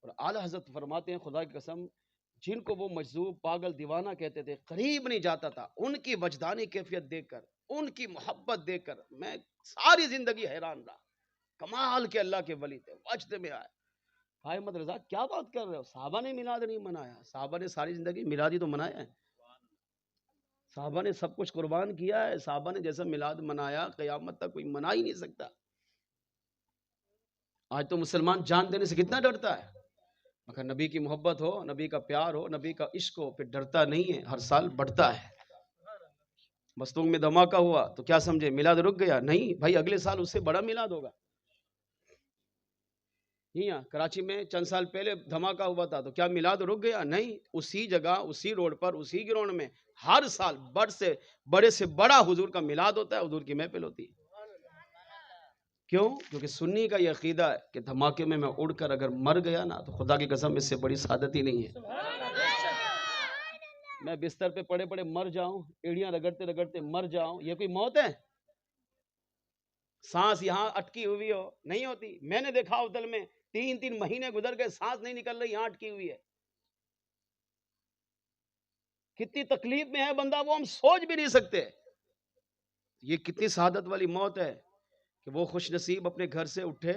S1: اور اعلیٰ حضرت فرماتے ہیں خدا کی قسم، جن کو وہ مجذوب پاگل دیوانہ کہتے تھے، قریب نہیں جاتا تھا، ان کی وجدانی کیفیت دیکھ کر، ان کی محبت دیکھ کر میں ساری زندگی حیران رہا۔ کمال کے اللہ کے ولی تھے، وجد میں آئے۔ بھائی احمد رضا کیا بات کر رہے ہو؟ صحابہ نے میلاد نہیں منایا؟ صحابہ نے ساری زندگی میلاد ہی تو منایا ہے، صحابہ نے سب کچھ قربان کیا ہے، صحابہ نے جیسا میلاد منایا قیامت تک کوئی منا ہی نہیں سکتا۔ آج تو مسلمان جان دینے سے کتنا ڈرتا ہے، مگر نبی کی محبت ہو، نبی کا پیار ہو، نبی کا عشق ہو، پھر ڈرتا نہیں ہے، ہر سال بڑھتا ہے۔ مستونگ میں دھماکہ ہوا تو کیا سمجھے میلاد رک گیا؟ نہیں بھائی، اگلے سال اس سے بڑا میلاد ہوگا۔ یہاں کراچی میں چند سال پہلے دھماکہ ہوا تھا تو کیا میلاد رک گیا؟ نہیں، اسی جگہ، اسی روڈ پر، اسی گراؤنڈ میں ہر سال بڑے سے بڑا حضور کا میلاد ہوتا ہے، حضور کی محفل ہوتی ہے۔ کیوں؟ کیونکہ سنی کا یہ عقیدہ ہے کہ دھماکے میں اڑ کر اگر مر گیا نا تو خدا کی قسم اس سے بڑی سعادت ہی نہیں ہے۔ میں بستر پہ پڑے پڑے مر جاؤں، ایڑیاں رگڑتے رگڑتے مر جاؤں، یہ کوئی موت ہے؟ سانس یہاں اٹکی ہوئی ہو، نہیں ہوتی۔ میں نے دیکھا ہوٹل میں 3 مہینے گزر گئے، سانس نہیں نکل رہی، یہاں اٹکی ہوئی ہے۔ کتنی تکلیف میں ہے بندہ، وہ ہم سوچ بھی نہیں سکتے۔ یہ کتنی سعادت والی موت ہے کہ وہ خوش نصیب اپنے گھر سے اٹھے،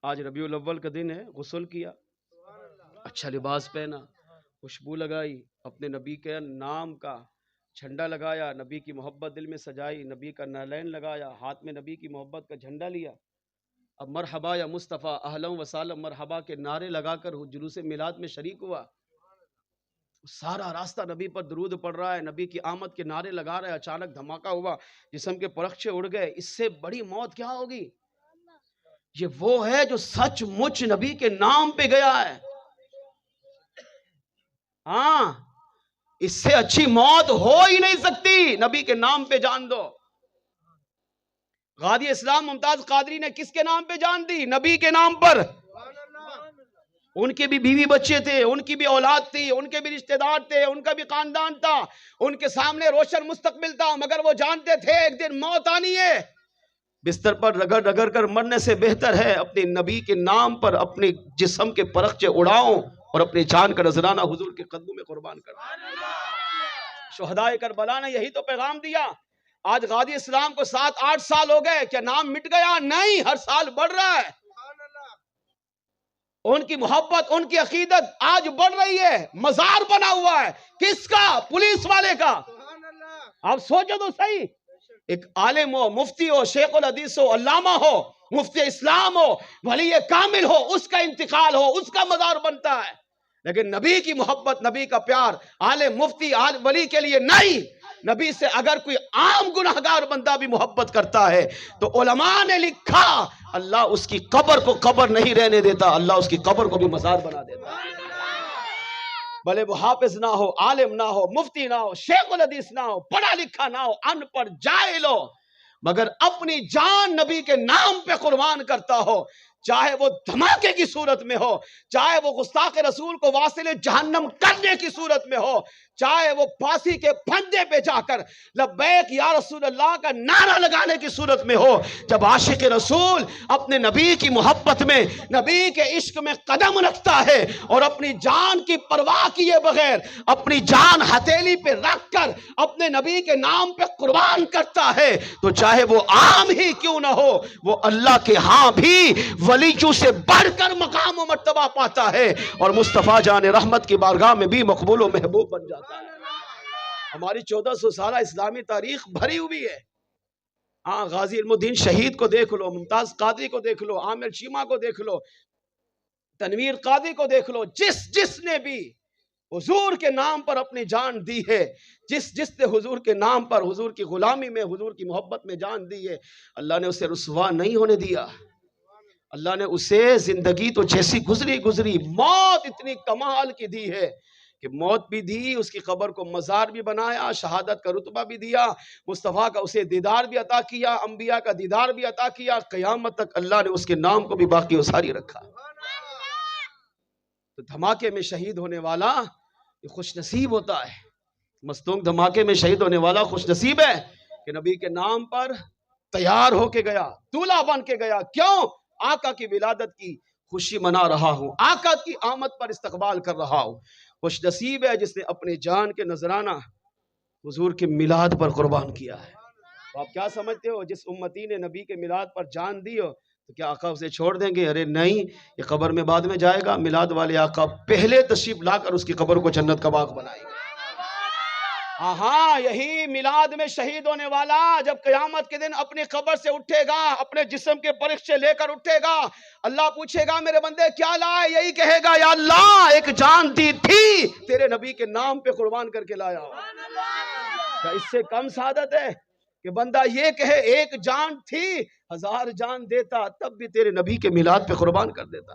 S1: آج ربیع الاول کا دن ہے، غسل کیا، اچھا لباس پہنا، خوشبو لگائی، اپنے نبی کے نام کا جھنڈا لگایا، نبی کی محبت دل میں سجائی، نبی کا نعلین لگایا، ہاتھ میں نبی کی محبت کا جھنڈا لیا۔ اب مرحبا یا مصطفیٰ، اہلا و سہلا مرحبا کے نعرے لگا کر جلوس میلاد میں شریک ہوا۔ سارا راستہ نبی پر درود پڑھ رہا ہے، نبی کی آمد کے نعرے لگا رہا ہے، اچانک دھماکہ ہوا، جسم کے پرخچے اڑ گئے۔ اس سے بڑی موت کیا ہوگی؟ یہ وہ ہے جو سچ مچ نبی کے نام پہ گیا ہے۔ ہاں، اس سے اچھی موت ہو ہی نہیں سکتی، نبی کے نام پہ جان دو۔ غازی اسلام ممتاز قادری نے کس کے نام پہ جان دی؟ نبی کے نام پر۔ ان کے بھی بیوی بچے تھے، ان کی بھی اولاد تھی، ان کے بھی رشتہ دار تھے، ان کا بھی خاندان تھا، ان کے سامنے روشن مستقبل تھا، مگر وہ جانتے تھے ایک دن موت آنی ہے۔ بستر پر رگڑ رگڑ کر مرنے سے بہتر ہے اپنے نبی کے نام پر اپنے جسم کے پرخچے اڑاؤں اور اپنی جان کا نذرانہ حضور کے قدموں میں قربان کرنا۔ شہدائے کربلا نے یہی تو پیغام دیا۔ آج غازی اسلام کو 7-8 سال ہو گئے، کیا نام مٹ گیا؟ نہیں، ہر سال بڑھ رہا ہے۔ ان کی محبت، ان کی عقیدت آج بڑھ رہی ہے۔ مزار بنا ہوا ہے، کس کا؟ پولیس والے کا۔ آپ سوچو تو صحیح، ایک عالم ہو، مفتی ہو، شیخ الحدیث ہو، علامہ ہو، مفتی اسلام ہو، ولی کامل ہو، اس کا انتقال ہو، اس کا مزار بنتا ہے، لیکن نبی کی محبت، نبی کا پیار عالم، مفتی، عالم، ولی کے لیے نہیں۔ نبی سے اگر کوئی عام گناہگار بندہ بھی محبت کرتا ہے تو علماء نے لکھا اللہ اس کی قبر کو قبر نہیں رہنے دیتا، اللہ اس کی قبر کو بھی مزار بنا دیتا ہے۔ بھلے وہ حافظ نہ ہو، عالم نہ ہو، مفتی نہ ہو، شیخ الحدیث نہ ہو، پڑھا لکھا نہ ہو، ان پڑھ جاہل ہو، مگر اپنی جان نبی کے نام پہ قربان کرتا ہو، چاہے وہ دھماکے کی صورت میں ہو، چاہے وہ گستاخ رسول کو واصل جہنم کرنے کی صورت میں ہو، چاہے وہ پھانسی کے پھندے پہ جا کر لبیک یا رسول اللہ کا نعرہ لگانے کی صورت میں ہو، جب عاشق رسول اپنے نبی کی محبت میں، نبی کے عشق میں قدم رکھتا ہے اور اپنی جان کی پرواہ کیے بغیر اپنی جان ہتھیلی پہ رکھ کر اپنے نبی کے نام پہ قربان کرتا ہے، تو چاہے وہ عام ہی کیوں نہ ہو، وہ اللہ کے ہاں بھی ولیوں سے بڑھ کر مقام و مرتبہ پاتا ہے اور مصطفیٰ جان رحمت کی بارگاہ میں بھی مقبول و محبوب بن جاتا ہے۔ ہماری 1400 سالہ اسلامی تاریخ بھری ہوئی ہے۔ ہاں، غازی علم الدین شہید کو دیکھ لو، ممتاز قادری کو دیکھ لو، عامر چیمہ کو دیکھ لو، تنویر قادری کو دیکھ لو، جس نے بھی حضور کے نام پر اپنی جان دی ہے، جس نے حضور کے نام پر، حضور کی غلامی میں، حضور کی محبت میں جان دی ہے، اللہ نے اسے رسوا نہیں ہونے دیا۔ اللہ نے اسے زندگی تو جیسی گزری موت اتنی کمال کی دی ہے کہ موت بھی دی، اس کی قبر کو مزار بھی بنایا، شہادت کا رتبہ بھی دیا، مصطفیٰ کا اسے دیدار بھی عطا کیا، انبیاء کا دیدار بھی عطا کیا، قیامت تک اللہ نے اس کے نام کو بھی باقی و ساری رکھا۔ تو دھماکے میں شہید ہونے والا یہ خوش نصیب ہوتا ہے، مستونگ دھماکے میں شہید ہونے والا خوش نصیب ہے کہ نبی کے نام پر تیار ہو کے گیا، دولہا بن کے گیا۔ کیوں؟ آقا کی ولادت کی خوشی منا رہا ہوں، آقا کی آمد پر استقبال کر رہا ہوں۔ خوش نصیب ہے جس نے اپنے جان کے نذرانہ حضور کے میلاد پر قربان کیا ہے۔ تو آپ کیا سمجھتے ہو، جس امتی نے نبی کے میلاد پر جان دی ہو تو کیا آقا اسے چھوڑ دیں گے؟ ارے نہیں، یہ قبر میں بعد میں جائے گا، میلاد والے آقا پہلے تشریف لا کر اس کی قبر کو جنت کا باغ بنائے گا۔ ہاں، یہی میلاد میں شہید ہونے والا جب قیامت کے دن اپنی قبر سے اٹھے گا، اپنے جسم کے پرخچے لے کر اٹھے گا، اللہ پوچھے گا میرے بندے کیا لائے؟ یہی کہے گا یا اللہ ایک جان دی تھی تیرے نبی کے نام پہ قربان کر کے لایا ہوں۔ کیا اس سے کم سعادت ہے کہ بندہ یہ کہے ایک جان تھی 1000 جان دیتا تب بھی تیرے نبی کے میلاد پہ قربان کر دیتا؟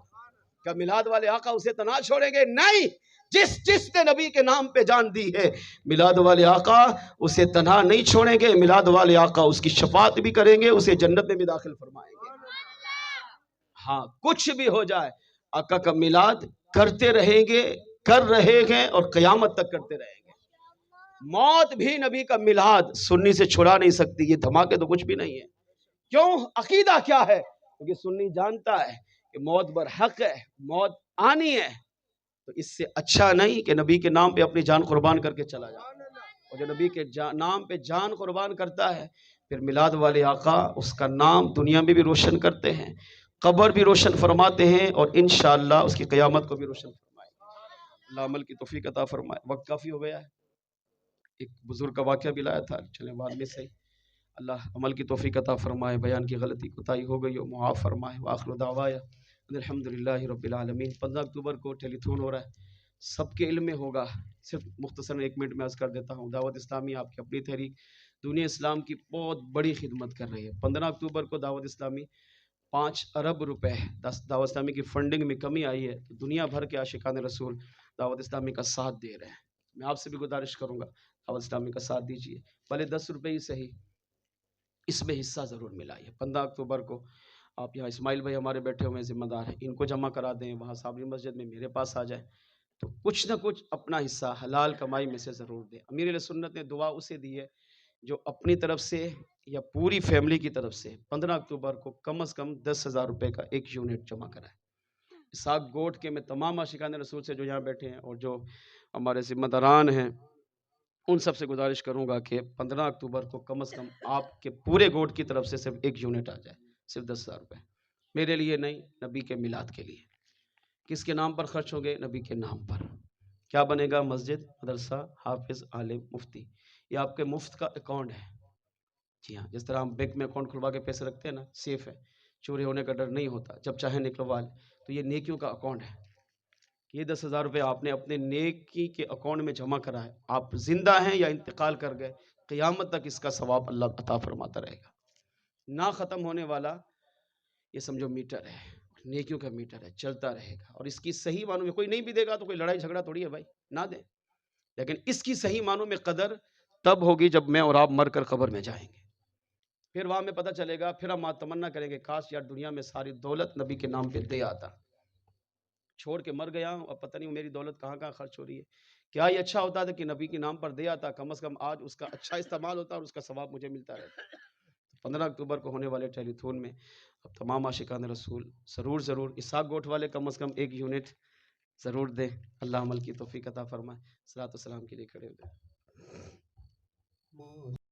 S1: کیا میلاد والے آقا اسے تو نہ چھوڑیں گے؟ نہیں، جس نے نبی کے نام پہ جان دی ہے میلاد والے آقا اسے تنہا نہیں چھوڑیں گے، میلاد والے آقا اس کی شفاعت بھی کریں گے، اسے جنت میں بھی داخل فرمائیں گے۔ ہاں، کچھ بھی ہو جائے آقا کا میلاد کرتے رہیں گے، کر رہے ہیں اور قیامت تک کرتے رہیں گے۔ موت بھی نبی کا میلاد سنی سے چھڑا نہیں سکتی۔ یہ دھماکے تو کچھ بھی نہیں ہے۔ کیوں؟ عقیدہ کیا ہے؟ کیونکہ سنی جانتا ہے کہ موت برحق ہے، موت آنی ہے، تو اس سے اچھا نہیں کہ نبی کے نام پہ اپنی جان قربان کر کے چلا جائے۔ اور جو نبی کے نام پہ جان قربان کرتا ہے پھر میلاد والے آقا اس کا نام دنیا میں بھی روشن کرتے ہیں، قبر بھی روشن فرماتے ہیں اور انشاءاللہ اس کی قیامت کو بھی روشن فرمائے۔ اللہ عمل کی توفیق عطا فرمائے۔ وقت کافی ہو گیا ہے، ایک بزرگ کا واقعہ بھی لایا تھا، چلیں بعد میں صحیح۔ اللہ عمل کی توفیق عطا فرمائے، بیان کی غلطی کوتاہی ہو گئی ہو معاف فرمائے۔ وآخر دعوایا الحمدللہ رب العالمین۔ 15 اکتوبر کو ٹیلی تھون ہو رہا ہے، سب کے علم میں ہوگا، صرف مختصراً 1 منٹ میں عرض کر دیتا ہوں۔ دعوت اسلامی آپ کی اپنی تحریک دنیا اسلام کی بہت بڑی خدمت کر رہی ہے۔ 15 اکتوبر کو دعوت اسلامی 5 ارب روپے دعوت اسلامی کی فنڈنگ میں کمی آئی ہے، تو دنیا بھر کے عاشقان رسول دعوت اسلامی کا ساتھ دے رہے ہیں۔ میں آپ سے بھی گزارش کروں گا دعوت اسلامی کا ساتھ دیجیے، بھلے 10 روپے ہی صحیح، اس میں حصہ ضرور ملائیے۔ 15 اکتوبر کو آپ یہاں اسماعیل بھائی ہمارے بیٹھے ہوئے ہیں ذمہ دار ہیں، ان کو جمع کرا دیں، وہاں صابری مسجد میں میرے پاس آ جائیں، تو کچھ نہ کچھ اپنا حصہ حلال کمائی میں سے ضرور دیں۔ امیر علیہ سنت نے دعا اسے دی ہے جو اپنی طرف سے یا پوری فیملی کی طرف سے 15 اکتوبر کو کم از کم 10,000 روپے کا 1 یونٹ جمع کرائے۔ اسحاق گوٹ کے میں تمام عاشقان رسول سے جو یہاں بیٹھے ہیں اور جو ہمارے ذمہ داران ہیں، ان سب سے گزارش کروں گا کہ 15 اکتوبر کو کم از کم آپ کے پورے گوٹ کی طرف سے صرف 1 یونٹ آ جائے، صرف 10,000 روپے، میرے لیے نہیں، نبی کے میلاد کے لیے۔ کس کے نام پر خرچ ہوں گے؟ نبی کے نام پر۔ کیا بنے گا؟ مسجد، مدرسہ، حافظ، عالم، مفتی۔ یہ آپ کے مفت کا اکاؤنٹ ہے۔ جی ہاں، جس طرح ہم بینک میں اکاؤنٹ کھلوا کے پیسے رکھتے ہیں نا، سیف ہے، چوری ہونے کا ڈر نہیں ہوتا، جب چاہیں نکلوا لیں، تو یہ نیکیوں کا اکاؤنٹ ہے۔ یہ 10,000 روپے آپ نے اپنے نیکی کے اکاؤنٹ میں جمع کرا ہے، آپ زندہ ہیں یا انتقال کر گئے، قیامت تک اس کا ثواب اللہ عطا فرماتا رہے گا، نہ ختم ہونے والا۔ یہ سمجھو میٹر ہے، نیکیوں کا میٹر ہے، چلتا رہے گا، اور اس کی صحیح معنوں میں کوئی نہیں بھی دے گا تو کوئی لڑائی جھگڑا تھوڑی ہے بھائی، نہ دیں، لیکن اس کی صحیح معنوں میں قدر تب ہوگی جب میں اور آپ مر کر قبر میں جائیں گے، پھر وہاں میں پتہ چلے گا، پھر ہم تمنا کریں گے کاش یار دنیا میں ساری دولت نبی کے نام پہ دے آتا، چھوڑ کے مر گیا ہوں، اب پتہ نہیں میری دولت کہاں کہاں خرچ ہو رہی ہے۔ کیا یہ اچھا ہوتا تھا کہ نبی کے نام پر دے آتا، کم از کم آج اس کا اچھا استعمال ہوتا اور اس کا ثواب مجھے ملتا رہتا۔ 15 اکتوبر کو ہونے والے ٹیلی تھون میں اب تمام عاشقان رسول ضرور اسحاق گوٹ والے کم از کم 1 یونٹ ضرور دیں۔ اللہ عمل کی توفیق عطا فرمائے۔ صلاۃ و سلام کے لیے کھڑے ہو جائیں۔